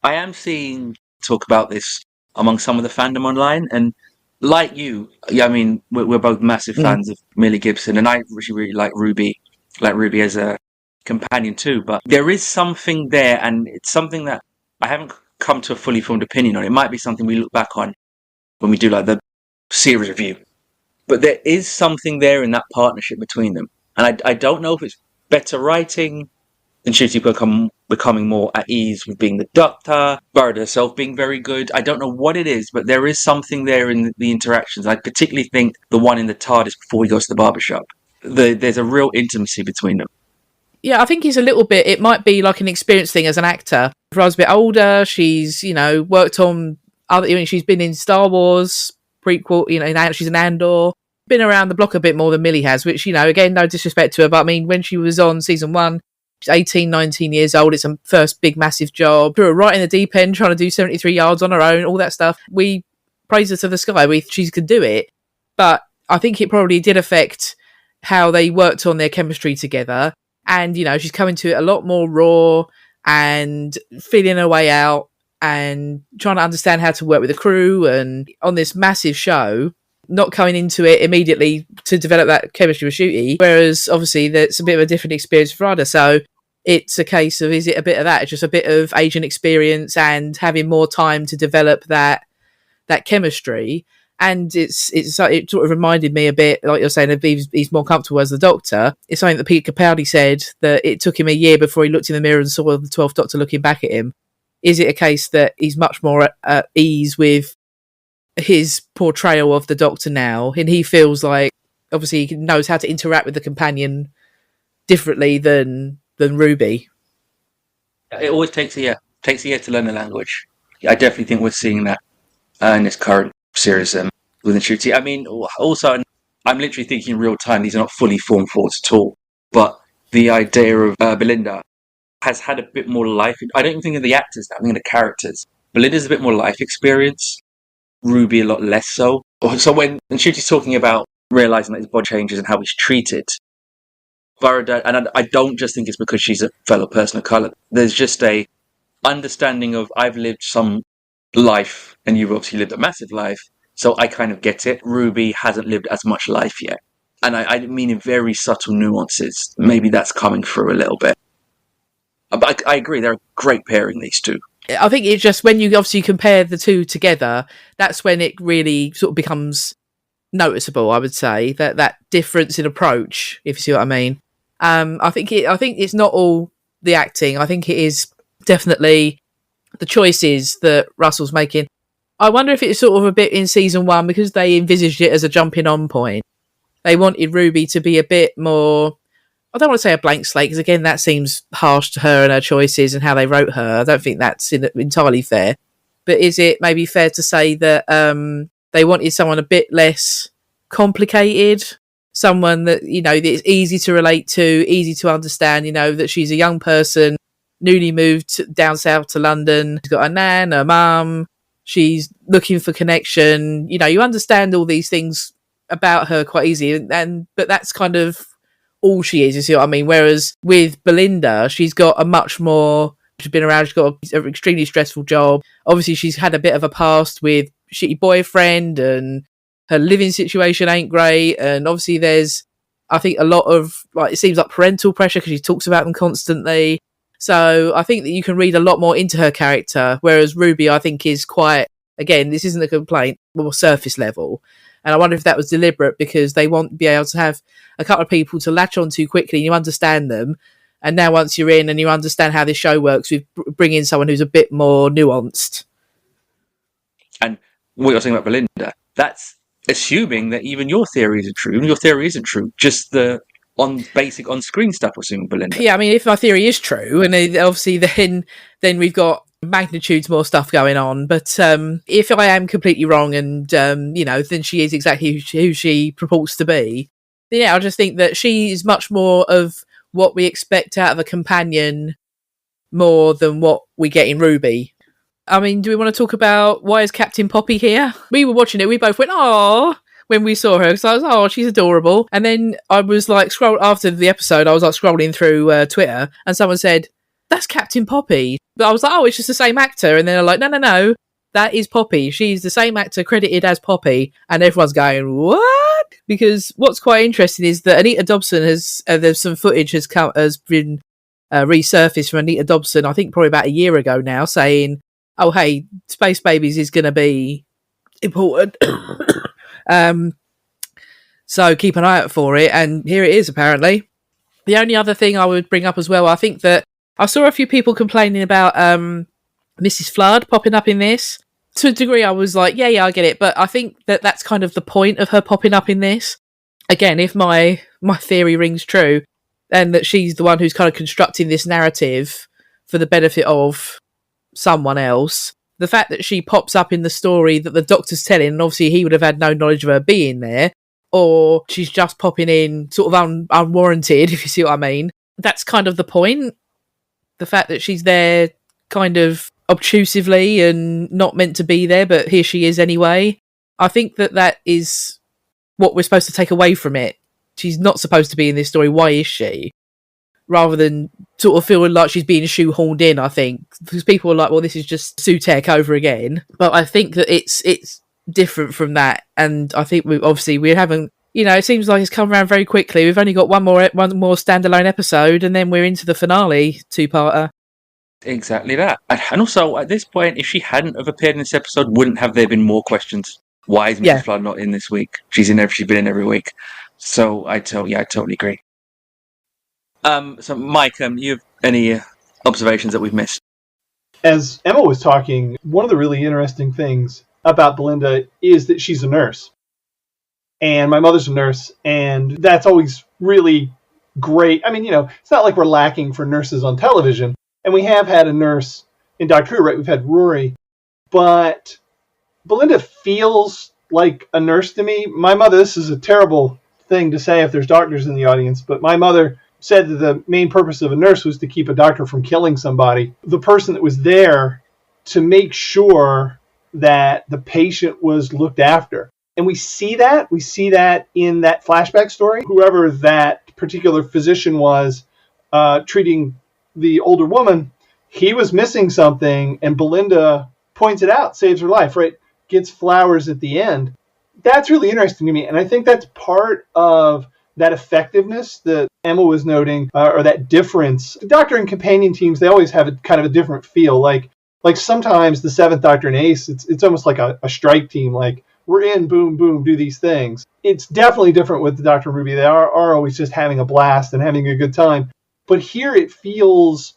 I am seeing talk about this among some of the fandom online, and like you, I mean, we're both massive fans of Millie Gibson, and I really like Ruby as a companion too. But there is something there, and it's something that I haven't come to a fully formed opinion on. It might be something we look back on when we do like the series review. But there is something there in that partnership between them, and I don't know if it's better writing, Ncuti becoming more at ease with being the Doctor, Barrett herself being very good. I don't know what it is, but there is something there in the interactions. I particularly think the one in the TARDIS before he goes to the barbershop. There's a real intimacy between them. Yeah, I think he's a little bit, it might be like an experience thing as an actor. Rose a bit older, she's, worked on other, she's been in Star Wars prequel, she's an Andor, been around the block a bit more than Millie has, which, again, no disrespect to her, but I mean, when she was on season 1, she's 18, 19 years old. It's her first big, massive job. Threw her right in the deep end, trying to do 73 yards on her own, all that stuff. We praise her to the sky. She could do it. But I think it probably did affect how they worked on their chemistry together. And, she's coming to it a lot more raw and feeling her way out and trying to understand how to work with the crew. And on this massive show, not coming into it immediately to develop that chemistry with Ncuti, whereas obviously that's a bit of a different experience for Rada. So it's a case of, is it a bit of that? It's just a bit of agent experience and having more time to develop that chemistry. And it sort of reminded me a bit, like you're saying, he's more comfortable as the Doctor. It's something that Peter Capaldi said, that it took him a year before he looked in the mirror and saw the 12th Doctor looking back at him. Is it a case that he's much more at ease with his portrayal of the Doctor now, and he feels like obviously he knows how to interact with the companion differently than Ruby? It always takes a year to learn the language. I definitely think we're seeing that in this current series with Ncuti. I mean, also I'm literally thinking in real time, these are not fully formed thoughts at all, but the idea of Belinda has had a bit more life. I don't even think of the actors now, I think of the characters. Belinda's a bit more life experience, Ruby a lot less so. So when Ncuti's talking about realising that his body changes and how he's treated, Barada, and I don't just think it's because she's a fellow person of colour. There's just a understanding of, I've lived some life and you've obviously lived a massive life, so I kind of get it. Ruby hasn't lived as much life yet. And I mean in very subtle nuances. Maybe that's coming through a little bit. But I agree, they're a great pairing, these two. I think it's just when you obviously compare the two together, that's when it really sort of becomes noticeable, I would say, that difference in approach, if you see what I mean. I think it's not all the acting. I think it is definitely the choices that Russell's making. I wonder if it's sort of a bit in season 1, because they envisaged it as a jumping on point. They wanted Ruby to be a bit more, I don't want to say a blank slate, because again, that seems harsh to her and her choices and how they wrote her. I don't think that's entirely fair. But is it maybe fair to say that they wanted someone a bit less complicated? Someone that, that is easy to relate to, easy to understand, that she's a young person, newly moved down south to London. She's got a nan, a mum. She's looking for connection. You understand all these things about her quite easy. But that's kind of all she is, you see what I mean? Whereas with Belinda, she's got a much more, she's been around, she's got an extremely stressful job. Obviously, she's had a bit of a past with a shitty boyfriend, and her living situation ain't great. And obviously there's, I think, a lot of, it seems like parental pressure, because she talks about them constantly. So I think that you can read a lot more into her character, whereas Ruby, I think, is quite, again, this isn't a complaint, more surface level. And I wonder if that was deliberate, because they want to be able to have a couple of people to latch on to quickly, and you understand them. And now once you're in and you understand how this show works, we bring in someone who's a bit more nuanced. And what you're saying about Belinda, that's assuming that even your theories are true, and your theory isn't true. Just the on basic on-screen stuff, assuming Belinda. Yeah, I mean, if my theory is true, and obviously then we've got magnitudes more stuff going on. But if I am completely wrong, and then she is exactly who she purports to be, then yeah, I just think that she is much more of what we expect out of a companion, more than what we get in Ruby. I mean, do we want to talk about why is Captain Poppy here? We were watching it, we both went, "Aww," when we saw her, because I was, "Oh, she's adorable." And then I was like, after the episode, I was like scrolling through Twitter, and someone said, "That's Captain Poppy." But I was like, "Oh, it's just the same actor." And then they're like, no, that is Poppy. She's the same actor credited as Poppy. And everyone's going, "What?" Because what's quite interesting is that Anita Dobson has, there's some footage has been resurfaced from Anita Dobson, I think probably about a year ago now, saying, "Oh, hey, Space Babies is going to be important." So keep an eye out for it. And here it is, apparently. The only other thing I would bring up as well, I think that I saw a few people complaining about Mrs. Flood popping up in this. To a degree, I was like, yeah, I get it. But I think that that's kind of the point of her popping up in this. Again, if my theory rings true, and that she's the one who's kind of constructing this narrative for the benefit of someone else. The fact that she pops up in the story that the Doctor's telling, and obviously he would have had no knowledge of her being there, or she's just popping in sort of unwarranted, if you see what I mean. That's kind of the point. The fact that she's there kind of obtrusively and not meant to be there, but here she is anyway. I think that is what we're supposed to take away from it. She's not supposed to be in this story. Why is she? Rather than sort of feeling like she's being shoehorned in, I think. Because people are like, well, this is just Sutek over again. But I think that it's different from that. And I think we haven't, it seems like it's come around very quickly. We've only got one more standalone episode, and then we're into the finale two-parter. Exactly that. And also, at this point, if she hadn't have appeared in this episode, wouldn't have there been more questions? Why is Mrs. Flood not in this week? She's been in every week. So I totally agree. So Mike, you have any observations that we've missed? As Emma was talking, one of the really interesting things about Belinda is that she's a nurse. And my mother's a nurse, and that's always really great. I mean, it's not like we're lacking for nurses on television. And we have had a nurse in Doctor Who, right? We've had Rory. But Belinda feels like a nurse to me. My mother, this is a terrible thing to say if there's doctors in the audience, but my mother said that the main purpose of a nurse was to keep a doctor from killing somebody. The person that was there to make sure that the patient was looked after. And we see that in that flashback story. Whoever that particular physician was treating the older woman, he was missing something, and Belinda points it out, saves her life, right? Gets flowers at the end. That's really interesting to me, and I think that's part of that effectiveness that Emma was noting, or that difference. The Doctor and companion teams, they always have a kind of a different feel. Like sometimes the Seventh Doctor and Ace, it's almost like a strike team. Like, we're in, boom, boom, do these things. It's definitely different with the Doctor and Ruby. They are always just having a blast and having a good time. But here it feels,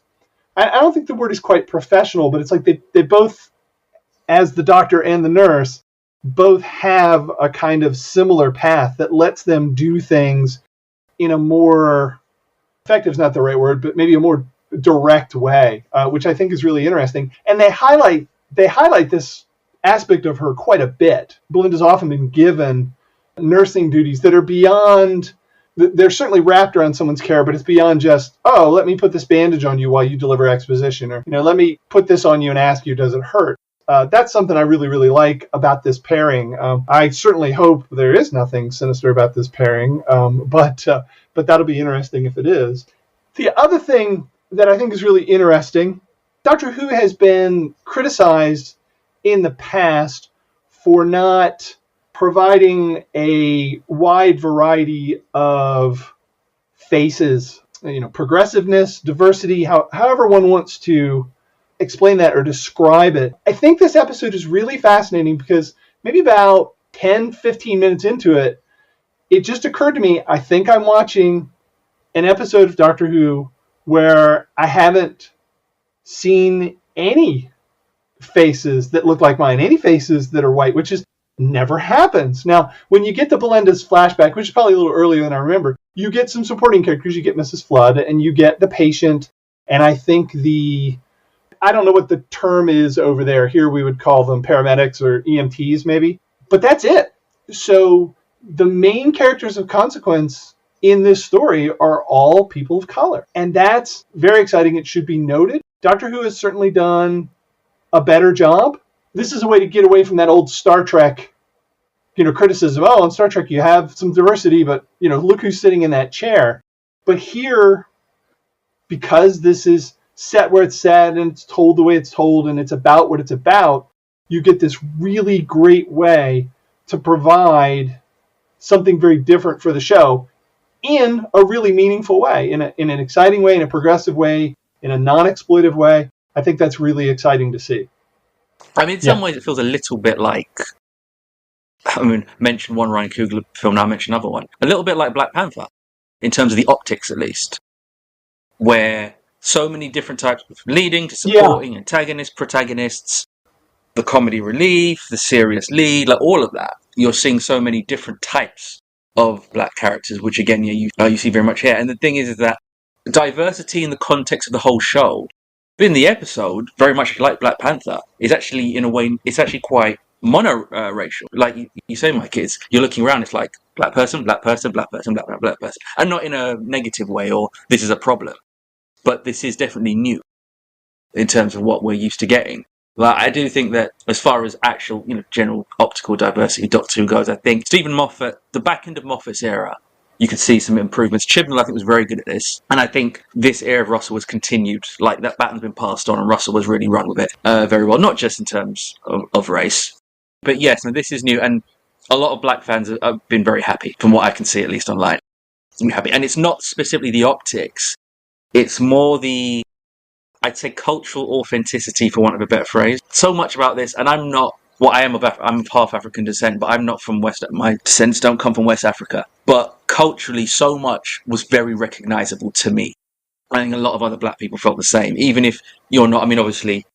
I don't think the word is quite professional, but it's like they both, as the doctor and the nurse, both have a kind of similar path that lets them do things in a more, effective is not the right word, but maybe a more direct way, which I think is really interesting. And they highlight this aspect of her quite a bit. Belinda's often been given nursing duties that are beyond, they're certainly wrapped around someone's care, but it's beyond just, oh, let me put this bandage on you while you deliver exposition, or, let me put this on you and ask you, does it hurt? That's something I really, really like about this pairing. I certainly hope there is nothing sinister about this pairing, but that'll be interesting if it is. The other thing that I think is really interesting, Doctor Who has been criticized in the past for not providing a wide variety of faces, progressiveness, diversity, however one wants to explain that or describe it. I think this episode is really fascinating because maybe about 10, 15 minutes into it, it just occurred to me, I think I'm watching an episode of Doctor Who where I haven't seen any faces that look like mine, any faces that are white, which is never happens. Now, when you get to Belinda's flashback, which is probably a little earlier than I remember, you get some supporting characters. You get Mrs. Flood, and you get the patient, and I think I don't know what the term is over there. Here we would call them paramedics or EMTs maybe, but that's it. So the main characters of consequence in this story are all people of color, and that's very exciting. It should be noted. Doctor Who has certainly done a better job. This is a way to get away from that old Star Trek, criticism. Oh, in Star Trek you have some diversity, but look who's sitting in that chair. But here, because this is set where it's set and it's told the way it's told and it's about what it's about, you get this really great way to provide something very different for the show in a really meaningful way, in an exciting way, in a progressive way, in a non-exploitive way. I think that's really exciting to see. I mean, in some ways it feels a little bit like, mention one Ryan Coogler film, now mention another one. A little bit like Black Panther, in terms of the optics at least, where so many different types of leading to supporting, antagonists, protagonists, the comedy relief, the serious lead, like all of that. You're seeing so many different types of black characters, which again, you see very much here. And the thing is that diversity in the context of the whole show, in the episode, very much like Black Panther, is actually, in a way, it's actually quite mono-racial. Like you say, my kids, you're looking around, it's like black person, black person, black person, black person. And not in a negative way or this is a problem. But this is definitely new in terms of what we're used to getting. Like, I do think that as far as actual, general optical diversity, Doctor Who goes, I think Stephen Moffat, the back end of Moffat's era, you could see some improvements. Chibnall, I think, was very good at this. And I think this era of Russell was continued. Like, that baton's been passed on and Russell was really run with it very well. Not just in terms of race. But yes, this is new. And a lot of black fans have been very happy, from what I can see, at least online. I'm happy. And it's not specifically the optics. It's more the, I'd say, cultural authenticity, for want of a better phrase. So much about this, and I'm not, I'm of half African descent, but I'm not from West, my descendants don't come from West Africa. But culturally, so much was very recognisable to me. I think a lot of other black people felt the same, even if you're not, obviously,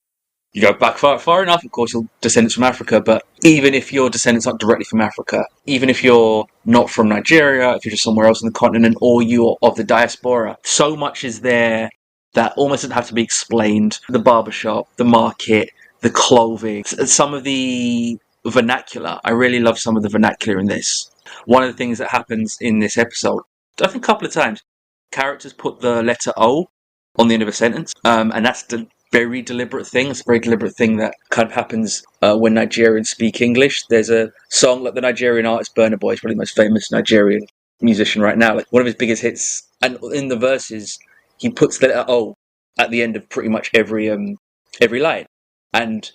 you go back far enough, of course, you're descendants from Africa, but even if your descendants aren't directly from Africa, even if you're not from Nigeria, if you're just somewhere else on the continent, or you're of the diaspora, so much is there that almost doesn't have to be explained. The barbershop, the market, the clothing, some of the vernacular. I really love some of the vernacular in this. One of the things that happens in this episode, I think a couple of times, characters put the letter O on the end of a sentence, and that's the very deliberate thing. It's a very deliberate thing that kind of happens when Nigerians speak English. There's a song like the Nigerian artist Burna Boy is probably the most famous Nigerian musician right now. Like one of his biggest hits, and in the verses he puts the letter O at the end of pretty much every line. And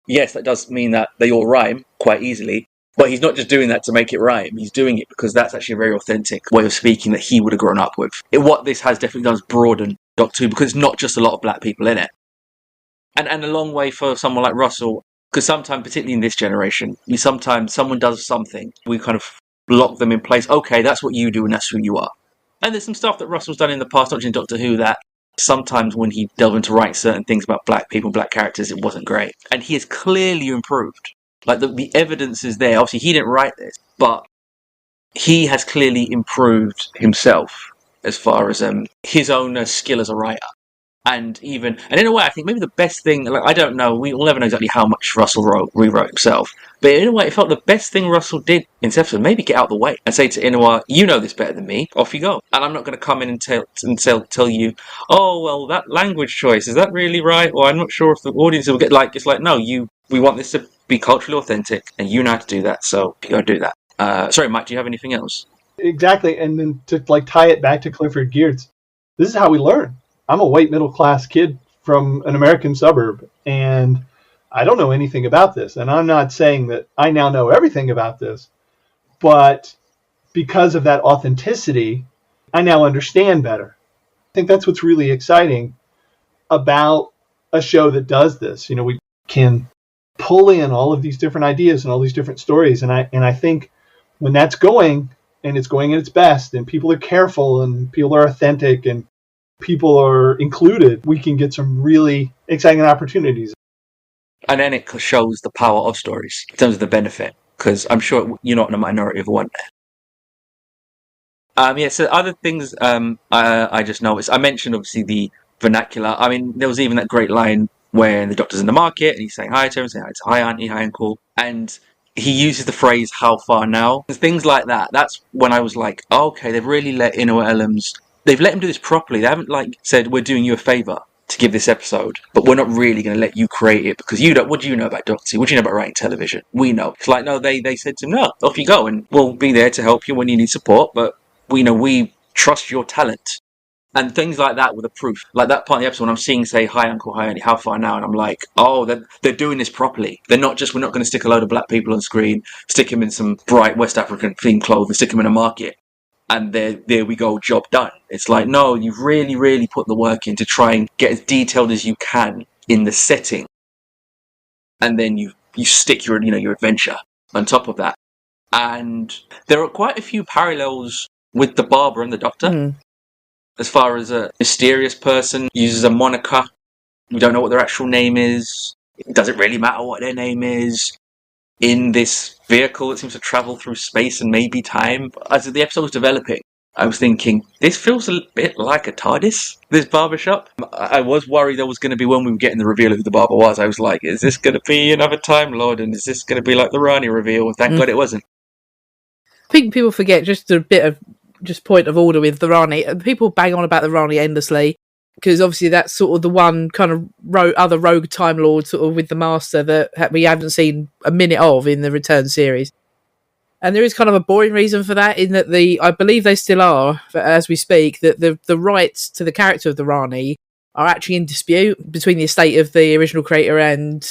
yes, that does mean that they all rhyme quite easily. But he's not just doing that to make it rhyme. He's doing it because that's actually a very authentic way of speaking that he would have grown up with. What this has definitely done is broaden Doctor Who, because it's not just a lot of black people in it. And a long way for someone like Russell, because sometimes, particularly in this generation, sometimes someone does something, we kind of lock them in place. Okay, that's what you do and that's who you are. And there's some stuff that Russell's done in the past, not just in Doctor Who, that sometimes when he delved into writing certain things about black people, black characters, it wasn't great. And he has clearly improved. Like, the evidence is there. Obviously, he didn't write this, but he has clearly improved himself as far as his own skill as a writer. And in a way, I think maybe the best thing, like, I don't know, we'll never know exactly how much Russell rewrote himself, but in a way, it felt the best thing Russell did in this episode, maybe get out of the way and say to Inouye, you know this better than me, off you go. And I'm not going to come in and tell you, oh, well, that language choice, is that really right? Or I'm not sure if the audience will get, like, it's like, no, we want this to be culturally authentic, and you know how to do that, so you go do that. Sorry, Mike, do you have anything else? Exactly, and then to tie it back to Clifford Geertz, this is how we learn. I'm a white middle-class kid from an American suburb, and I don't know anything about this. And I'm not saying that I now know everything about this, but because of that authenticity, I now understand better. I think that's what's really exciting about a show that does this. We can pull in all of these different ideas and all these different stories, and I think when that's going, and it's going at its best, and people are careful, and people are authentic, and people are included, we can get some really exciting opportunities. And then it shows the power of stories in terms of the benefit, because I'm sure you're not in a minority of one there. So other things I just noticed. I mentioned obviously the vernacular. I mean, there was even that great line where the doctor's in the market and he's saying hi to him, saying hi to hi auntie, hi uncle, and he uses the phrase "how far now?" and things like that. That's when I was like, oh, okay, they've really let Ino Ellams. They've let him do this properly. They haven't like said we're doing you a favour to give this episode, but we're not really going to let you create it because you don't. What do you know about Doctor? What do you know about writing television? We know. It's like no, they said to him, no, off you go, and we'll be there to help you when you need support, but we trust your talent. And things like that were the proof. Like that part of the episode when I'm seeing say hi uncle, hi auntie, how far now? And I'm like, oh, they're doing this properly. They're not just, we're not going to stick a load of black people on screen, stick them in some bright West African themed clothes, stick them in a market, and there we go, job done. It's like, no, you've really, really put the work in to try and get as detailed as you can in the setting. And then you stick your adventure on top of that. And there are quite a few parallels with the barber and the doctor. As far as a mysterious person uses a moniker, we don't know what their actual name is. It doesn't really matter what their name is. In this vehicle that seems to travel through space and maybe time. As the episode was developing, I was thinking, this feels a bit like a TARDIS, this barbershop. I was worried there was going to be, when we were getting the reveal of who the barber was, I was like, is this going to be another Time Lord? And is this going to be like the Rani reveal? And thank God it wasn't. I think people forget just a bit of just point of order with the Rani. People bang on about the Rani endlessly because obviously that's sort of the one kind of other rogue Time Lord sort of with the Master that we haven't seen a minute of in the Return series. And there is kind of a boring reason for that in that I believe they still are, as we speak, that the rights to the character of the Rani are actually in dispute between the estate of the original creator and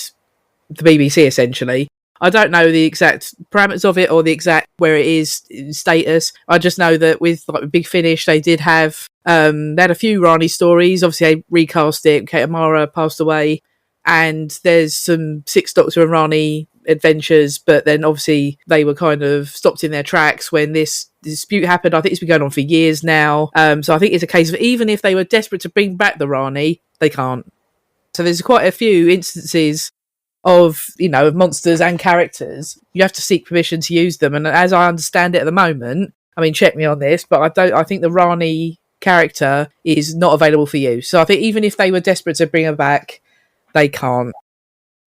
the BBC, essentially. I don't know the exact parameters of it or the exact where it is in status. I just know that with like Big Finish, they did have they had a few Rani stories. Obviously, they recast it. Kate Amara passed away, and there's some Sixth Doctor and Rani adventures. But then obviously they were kind of stopped in their tracks when this dispute happened. I think it's been going on for years now. So I think it's a case of even if they were desperate to bring back the Rani, they can't. So there's quite a few instances of monsters and characters. You have to seek permission to use them, and as I understand it at the moment, I mean, check me on this, but I think the Rani character is not available for use. So I think even if they were desperate to bring her back, they can't.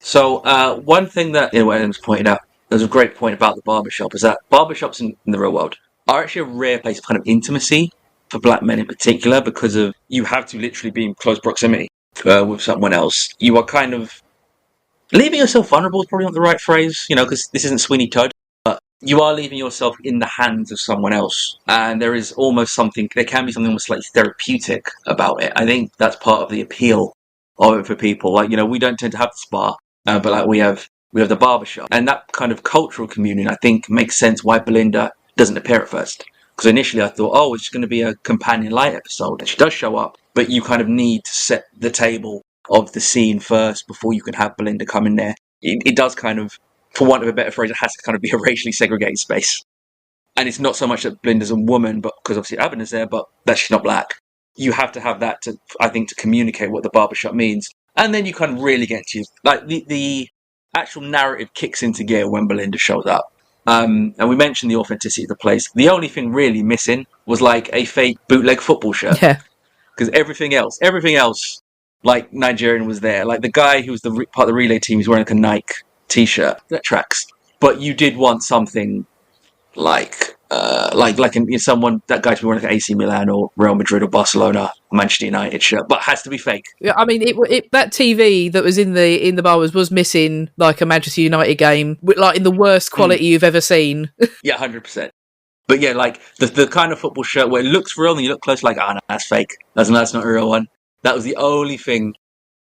So one thing that Adams pointed out, there's a great point about the barbershop, is that barbershops in the real world are actually a rare place of kind of intimacy for black men in particular, because of you have to literally be in close proximity with someone else. You are kind of leaving yourself vulnerable is probably not the right phrase, because this isn't Sweeney Todd, but you are leaving yourself in the hands of someone else. And there is almost there can be something almost slightly therapeutic about it. I think that's part of the appeal of it for people. Like, we don't tend to have the spa, but like we have the barbershop. And that kind of cultural communion, I think, makes sense why Belinda doesn't appear at first. Because initially I thought, oh, it's going to be a companion light episode. And she does show up, but you kind of need to set the table of the scene first before you can have Belinda come in there. It does kind of, for want of a better phrase, it has to kind of be a racially segregated space. And it's not so much that Belinda's a woman, but because obviously Abin is there, but that she's not black. You have to have that to communicate what the barbershop means. And then you kind of really get to, like, the actual narrative kicks into gear when Belinda shows up. And we mentioned the authenticity of the place. The only thing really missing was like a fake bootleg football shirt. Yeah. Because everything else, like Nigerian was there. Like the guy who was part of the relay team, he's wearing like a Nike t-shirt that tracks. But you did want something like someone, that guy to be wearing like an AC Milan or Real Madrid or Barcelona, Manchester United shirt, but has to be fake. Yeah, I mean, that TV that was in the bars was missing like a Manchester United game, like in the worst quality you've ever seen. Yeah, 100%. But yeah, like the kind of football shirt where it looks real and you look close, like, no, that's fake. That's not a real one. That was the only thing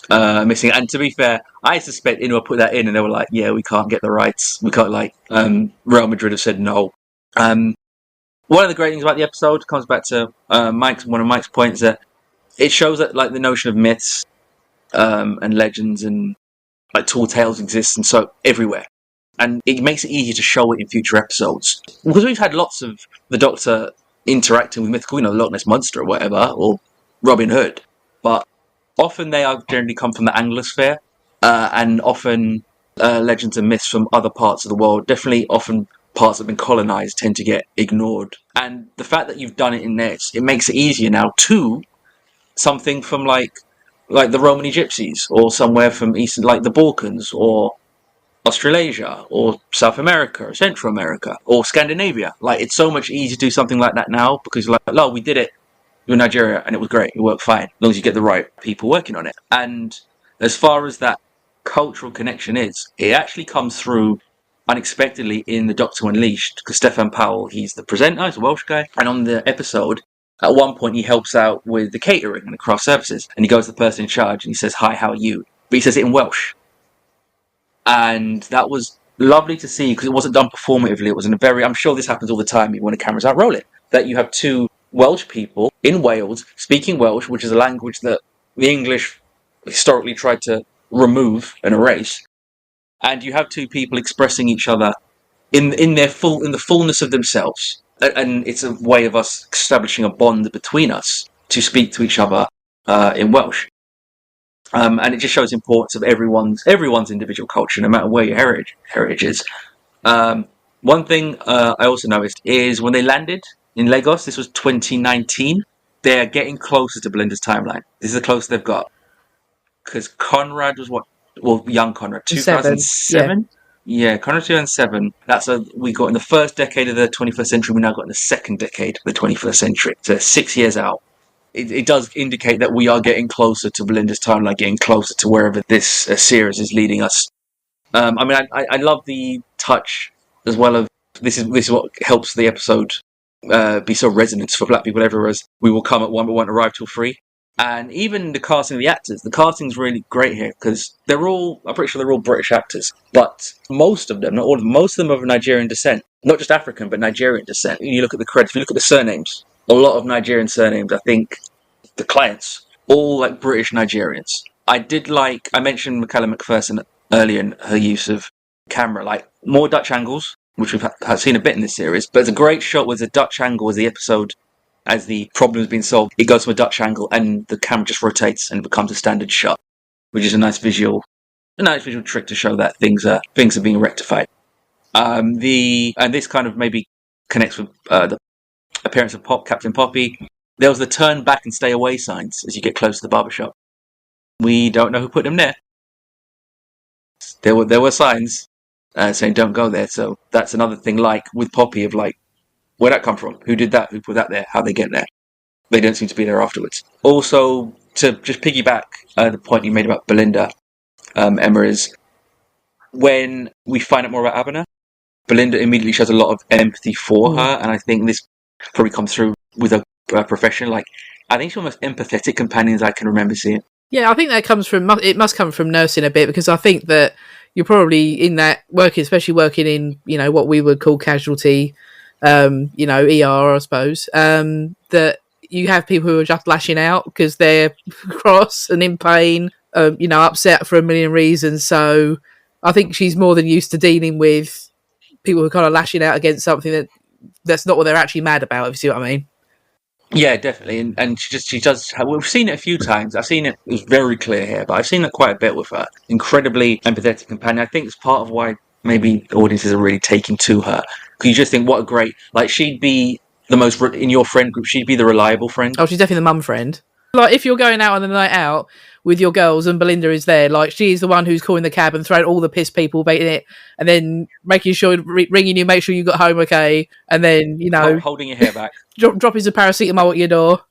missing. And to be fair, I suspect Inua put that in and they were like, yeah, we can't get the rights. We can't, Real Madrid have said no. One of the great things about the episode comes back to one of Mike's points, that it shows that like the notion of myths and legends and like tall tales exists and so everywhere. And it makes it easier to show it in future episodes. Because we've had lots of the Doctor interacting with mythical, the Loch Ness Monster or whatever, or Robin Hood. But often they are generally come from the Anglosphere, and often legends and myths from other parts of the world. Definitely often parts that have been colonized tend to get ignored. And the fact that you've done it in this, it makes it easier now to something from like the Romani Gypsies, or somewhere from Eastern, like the Balkans, or Australasia, or South America, or Central America, or Scandinavia. Like, it's so much easier to do something like that now, because like, oh, we did it in Nigeria and it was great, it worked fine, as long as you get the right people working on it. And as far as that cultural connection is, it actually comes through unexpectedly in The Doctor Unleashed, because Stefan Powell, he's the presenter, he's a Welsh guy, and on the episode, at one point he helps out with the catering and the craft services, and he goes to the person in charge and he says, "Hi, how are you?" But he says it in Welsh. And that was lovely to see, because it wasn't done performatively. It was in a very, I'm sure this happens all the time when a camera's out, roll it, that you have two Welsh people in Wales speaking Welsh, which is a language that the English historically tried to remove and erase, and you have two people expressing each other in the fullness of themselves, and it's a way of us establishing a bond between us to speak to each other in Welsh. And it just shows the importance of everyone's individual culture, no matter where your heritage is. One thing I also noticed is when they landed in Lagos, this was 2019, they're getting closer to Belinda's timeline. This is the closest they've got. Because Conrad was young Conrad, 2007? Yeah, Conrad 2007. We got in the first decade of the 21st century, we now got in the second decade of the 21st century. So 6 years out. It does indicate that we are getting closer to Belinda's timeline, getting closer to wherever this series is leading us. I love the touch as well of this is what helps the episode be so resonant for black people everywhere, as we will come at 1 but won't arrive till 3. And even the casting of the actors, the casting's really great here, because I'm pretty sure they're all British actors, but most of them, not all of them, most of them are of Nigerian descent. Not just African, but Nigerian descent. You look at the credits, you look at the surnames, a lot of Nigerian surnames. I think the clients, all like British Nigerians. I mentioned Michaela McPherson earlier in her use of camera, like more Dutch angles, which we've seen a bit in this series, but it's a great shot with a Dutch angle as the episode, as the problem is being solved, it goes from a Dutch angle and the camera just rotates and it becomes a standard shot, which is a nice visual trick to show that things are being rectified. And this kind of maybe connects with the appearance of Captain Poppy. There was the turn back and stay away signs as you get close to the barbershop. We don't know who put them there. There were signs saying don't go there. So that's another thing, like with Poppy, of like, where'd that come from? Who did that? Who put that there? How'd they get there? They don't seem to be there afterwards. Also, to just piggyback the point you made about Belinda, Emma, is when we find out more about Abena, Belinda immediately shows a lot of empathy for her, and I think this probably comes through with her profession. Like, I think she's one of the most empathetic companions I can remember seeing. Yeah, I think that it must come from nursing a bit, because I think that you're probably in that especially working in, what we would call casualty, ER, I suppose, that you have people who are just lashing out because they're cross and in pain, upset for a million reasons. So I think she's more than used to dealing with people who are kind of lashing out against something that's not what they're actually mad about, if you see what I mean. Yeah, definitely. And she does. We've seen it a few times. I've seen it was very clear here, but I've seen it quite a bit with her. Incredibly empathetic companion. I think it's part of why maybe audiences are really taking to her. Because you just think, what a great, like, she'd be the most, in your friend group, she'd be the reliable friend. Oh, she's definitely the mum friend. Like, if you're going out on a night out with your girls and Belinda is there, like, she's the one who's calling the cab and throwing all the piss people baiting it, and then making sure, ringing you, make sure you got home okay, and then, holding your hair back. dropping some paracetamol at your door.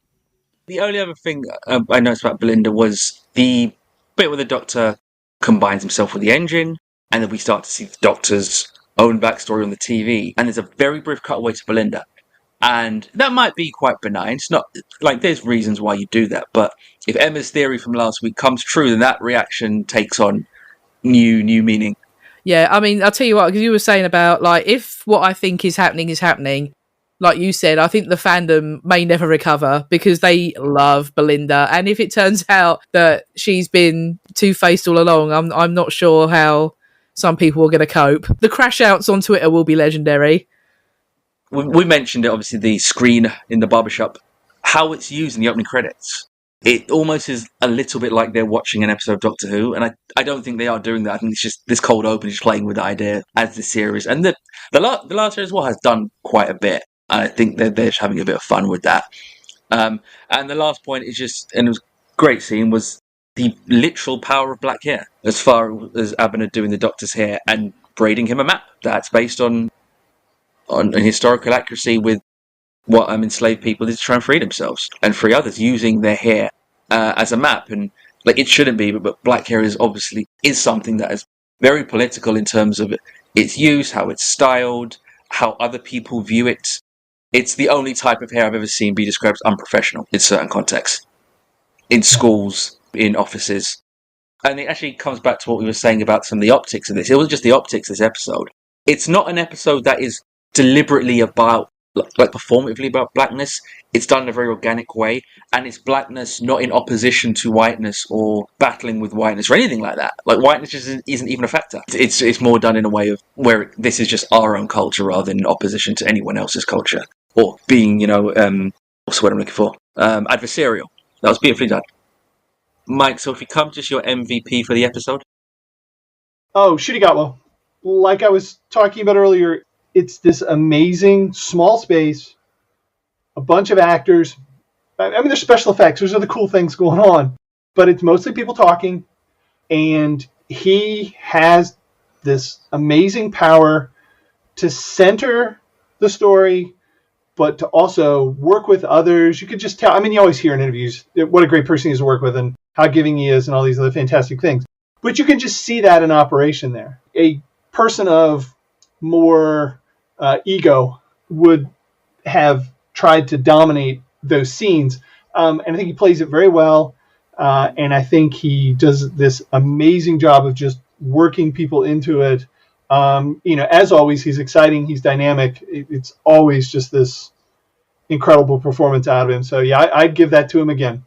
The only other thing I noticed about Belinda was the bit where the Doctor combines himself with the engine, and then we start to see the Doctor's own backstory on the TV, and there's a very brief cutaway to Belinda. And that might be quite benign. It's not like there's reasons why you do that, but if Emma's theory from last week comes true, then that reaction takes on new meaning. Yeah, I mean, I'll tell you what, because you were saying about, like, if what I think is happening, like you said, I think the fandom may never recover because they love Belinda. And if it turns out that she's been two-faced all along, I'm not sure how some people are going to cope. The crash outs on Twitter will be legendary. We mentioned it, obviously, the screen in the barbershop. How it's used in the opening credits it almost is a little bit like they're watching an episode of Doctor Who, and I don't think they are doing that. I think it's just this cold open is playing with the idea as the series, and the last series as well has done quite a bit, and I think they're just having a bit of fun with that. And the last point is just, and it was a great scene, was the literal power of black hair, as far as Abner doing the Doctor's hair and braiding him a map that's based on an historical accuracy with what enslaved people did to try and free themselves and free others, using their hair as a map. And like, it shouldn't be, but black hair is obviously something that is very political in terms of its use, how it's styled, how other people view it. It's the only type of hair I've ever seen be described as unprofessional in certain contexts, in schools, in offices. And it actually comes back to what we were saying about some of the optics of this. It wasn't just the optics this episode. It's not an episode that is deliberately about, like, performatively about blackness. It's done in a very organic way, and it's blackness not in opposition to whiteness or battling with whiteness or anything like that. Like, whiteness just isn't even a factor. It's more done in a way of where this is just our own culture rather than in opposition to anyone else's culture. Or being, what's the word I'm looking for? Adversarial. That was beautifully done. Mike, so if you come to your MVP for the episode? Oh, Ncuti Gatwa. Like I was talking about earlier, it's this amazing small space, a bunch of actors. I mean, there's special effects. There's other cool things going on. But it's mostly people talking. And he has this amazing power to center the story, but to also work with others. You could just tell. I mean, you always hear in interviews what a great person he is to work with and how giving he is and all these other fantastic things. But you can just see that in operation there. A person of more ego would have tried to dominate those scenes. And I think he plays it very well. And I think he does this amazing job of just working people into it. As always, he's exciting. He's dynamic. It's always just this incredible performance out of him. So, yeah, I'd give that to him again.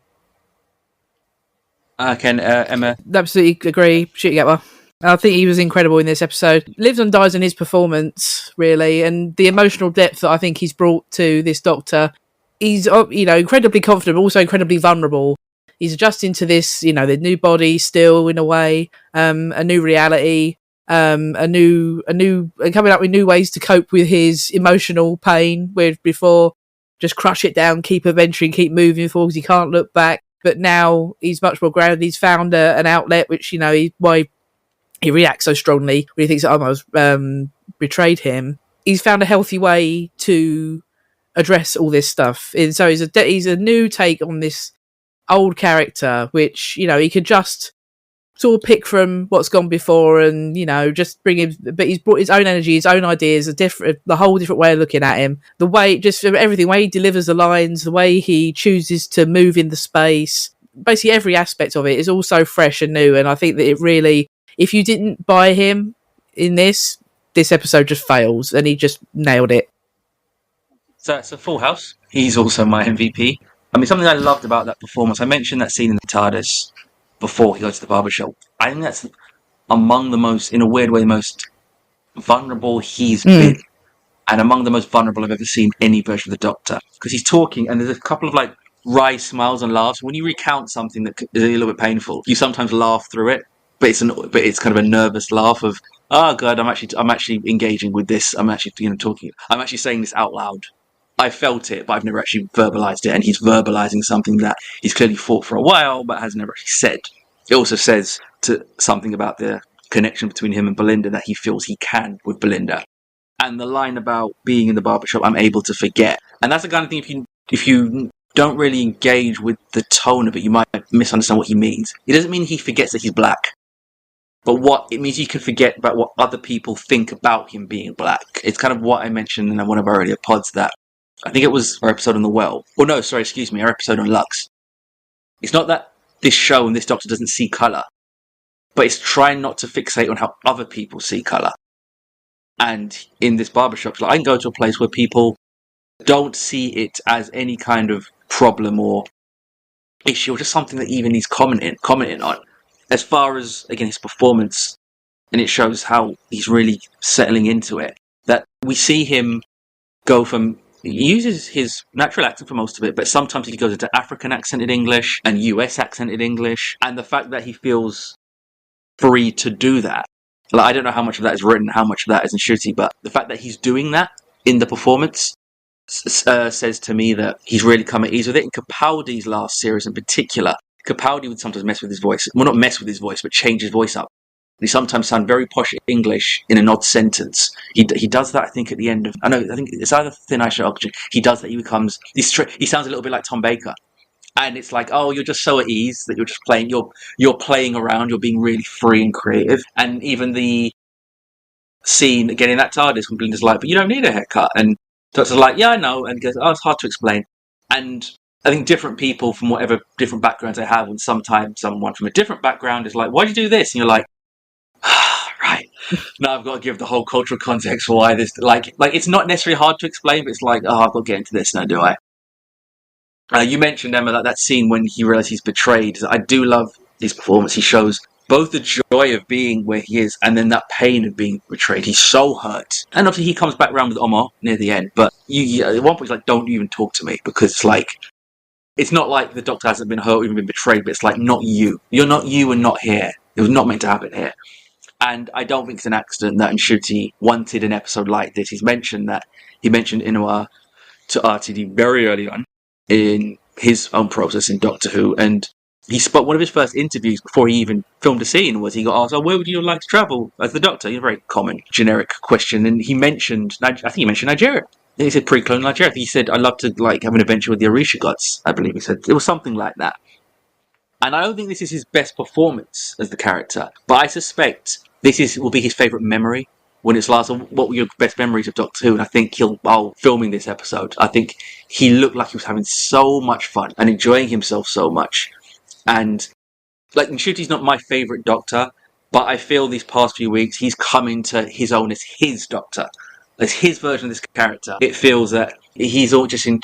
Ken, Emma? Absolutely agree. Ncuti Gatwa. I think he was incredible in this episode. Lives and dies in his performance, really, and the emotional depth that I think he's brought to this Doctor. He's, incredibly confident, but also incredibly vulnerable. He's adjusting to this, the new body still, in a way, a new reality, coming up with new ways to cope with his emotional pain, where before just crush it down, keep adventuring, keep moving forward because he can't look back. But now he's much more grounded. He's found an outlet, which, why he reacts so strongly when he thinks that almost betrayed him. He's found a healthy way to address all this stuff. And so he's a new take on this old character, which, he could just sort of pick from what's gone before and, just bring him, but he's brought his own energy, his own ideas, the whole different way of looking at him. The way, just everything, the way he delivers the lines, the way he chooses to move in the space, basically every aspect of it is all so fresh and new. And I think that it really, if you didn't buy him in this episode just fails, and he just nailed it. So it's a full house. He's also my MVP. I mean, something I loved about that performance, I mentioned that scene in the TARDIS before he goes to the barbershop. I think that's among the most, in a weird way, most vulnerable he's been. And among the most vulnerable I've ever seen any version of the Doctor. Because he's talking and there's a couple of wry smiles and laughs. When you recount something that is a little bit painful, you sometimes laugh through it. But it's kind of a nervous laugh of, oh God, I'm actually engaging with this. I'm actually talking. I'm actually saying this out loud. I felt it, but I've never actually verbalized it. And he's verbalizing something that he's clearly thought for a while, but has never actually said. It also says something about the connection between him and Belinda that he feels he can with Belinda. And the line about being in the barbershop, I'm able to forget. And that's the kind of thing, if you don't really engage with the tone of it, you might misunderstand what he means. It doesn't mean he forgets that he's black. But what it means, you can forget about what other people think about him being black. It's kind of what I mentioned in one of our earlier pods, that I think it was our episode on The Well. Oh no, sorry, excuse me, our episode on Lux. It's not that this show and this Doctor doesn't see colour, but it's trying not to fixate on how other people see colour. And in this barbershop, I can go to a place where people don't see it as any kind of problem or issue, or just something that even he's commenting on. As far as, again, his performance, and it shows how he's really settling into it, that we see him go from he uses his natural accent for most of it, but sometimes he goes into African accented English and US accented English, and the fact that he feels free to do that. Like, I don't know how much of that is written, how much of that is in Ncuti, but the fact that he's doing that in the performance says to me that he's really come at ease with it. In Capaldi's last series in particular, Capaldi would sometimes mess with his voice. Well, not mess with his voice, but change his voice up. He sometimes sound very posh English in an odd sentence. He does that, I think, at the end of... I think it's either Thin Ice or Oxygen. He does that. He sounds a little bit like Tom Baker. And it's like, oh, you're just so at ease that you're just playing. You're playing around. You're being really free and creative. And even the scene getting that TARDIS when Glinda's like, but you don't need a haircut. And Doctor's like, yeah, I know. And goes, oh, it's hard to explain. And I think different people from whatever different backgrounds they have, and sometimes someone from a different background is like, why'd you do this? And you're like, right. Now I've got to give the whole cultural context for why this, like it's not necessarily hard to explain, but it's like, oh, I've got to get into this now, do I? You mentioned, Emma, that scene when he realizes he's betrayed. I do love his performance. He shows both the joy of being where he is and then that pain of being betrayed. He's so hurt. And obviously he comes back around with Omar near the end, but at one point he's like, don't even talk to me, because it's like, it's not like the Doctor hasn't been hurt or even been betrayed, but it's like, not you. You're not you and not here. It was not meant to happen here. And I don't think it's an accident that Ncuti wanted an episode like this. He mentioned Inua to RTD very early on in his own process in Doctor Who, and he spoke one of his first interviews before he even filmed a scene was he got asked, oh, where would you like to travel as the Doctor? A very common generic question, and he mentioned, I think he mentioned Nigeria. And he said pre-colonial Nigeria. He said, I'd love to have an adventure with the Orisha gods, I believe he said. It was something like that. And I don't think this is his best performance as the character, but I suspect this will be his favourite memory when it's last. What were your best memories of Doctor Who? And I think filming this episode, I think he looked like he was having so much fun and enjoying himself so much. And like, Ncuti's not my favourite Doctor, but I feel these past few weeks he's come into his own as his Doctor, as his version of this character. It feels that he's all just in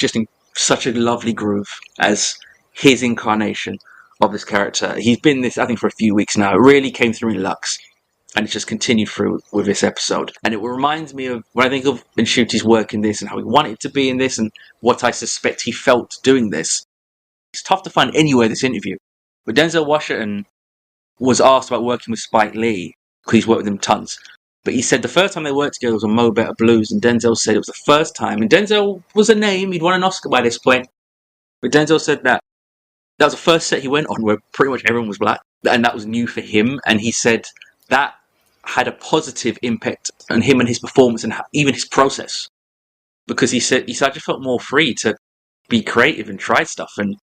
such a lovely groove as his incarnation of this character. He's been this, I think, for a few weeks now. It really came through in Lux, and it's just continued through with this episode. And it reminds me of when I think of Ncuti's work in this and how he wanted to be in this and what I suspect he felt doing this. It's tough to find anywhere this interview. But Denzel Washington was asked about working with Spike Lee, because he's worked with him tons. But he said the first time they worked together was on Mo Better Blues, and Denzel said it was the first time. And Denzel was a name, he'd won an Oscar by this point. But Denzel said that was the first set he went on where pretty much everyone was black, and that was new for him. And he said that had a positive impact on him and his performance and even his process. Because he said, I just felt more free to be creative and try stuff and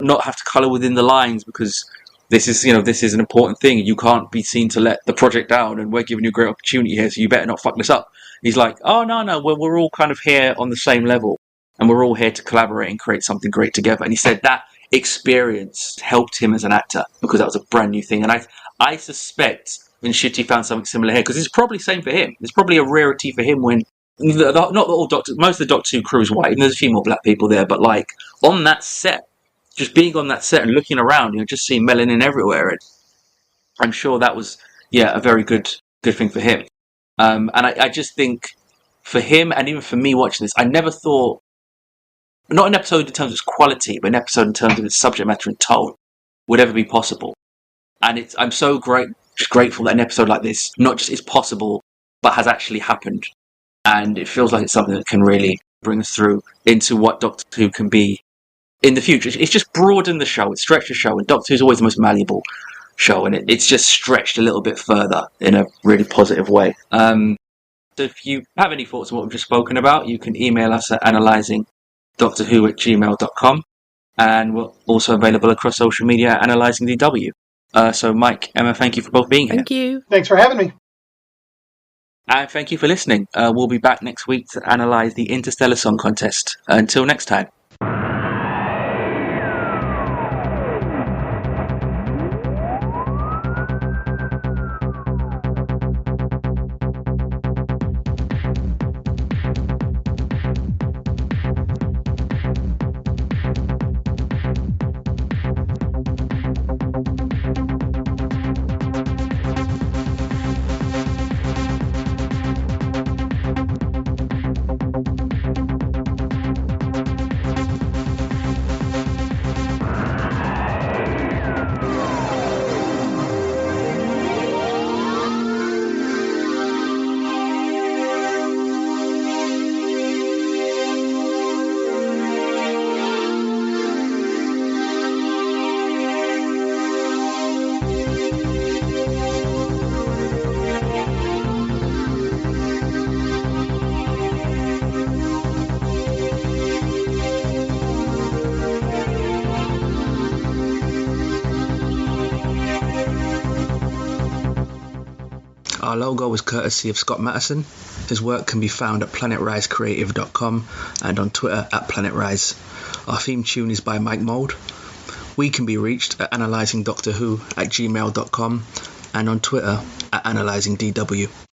not have to colour within the lines, because this is an important thing. You can't be seen to let the project down, and we're giving you a great opportunity here, so you better not fuck this up. He's like, oh, no, we're all kind of here on the same level, and we're all here to collaborate and create something great together. And he said that experience helped him as an actor, because that was a brand new thing. And I suspect Ncuti found something similar here, because it's probably the same for him. It's probably a rarity for him when, not all Doctors, most of the Doctor Who crew is white, and there's a few more black people there, but like, on that set, just being on that set and looking around, just seeing melanin everywhere. And I'm sure that was, a very good thing for him. And I just think for him, and even for me watching this, I never thought, not an episode in terms of its quality, but an episode in terms of its subject matter and tone would ever be possible. And I'm so grateful that an episode like this not just is possible, but has actually happened. And it feels like it's something that can really bring us through into what Doctor Who can be in the future. It's just broadened the show, it's stretched the show, and Doctor Who's always the most malleable show, and it's just stretched a little bit further in a really positive way. So if you have any thoughts on what we've just spoken about, you can email us at analysingdoctorwho@gmail.com, and we're also available across social media at analysingdw. So Mike, Emma, thank you for both being here. Thank you. Thanks for having me. And thank you for listening. We'll be back next week to analyse the Interstellar Song Contest. Until next time. Our logo was courtesy of Scott Matteson. His work can be found at planetrisecreative.com and on Twitter at planetrise. Our theme tune is by Mike Mould. We can be reached at analysingdoctorwho@gmail.com and on Twitter at analysingdw.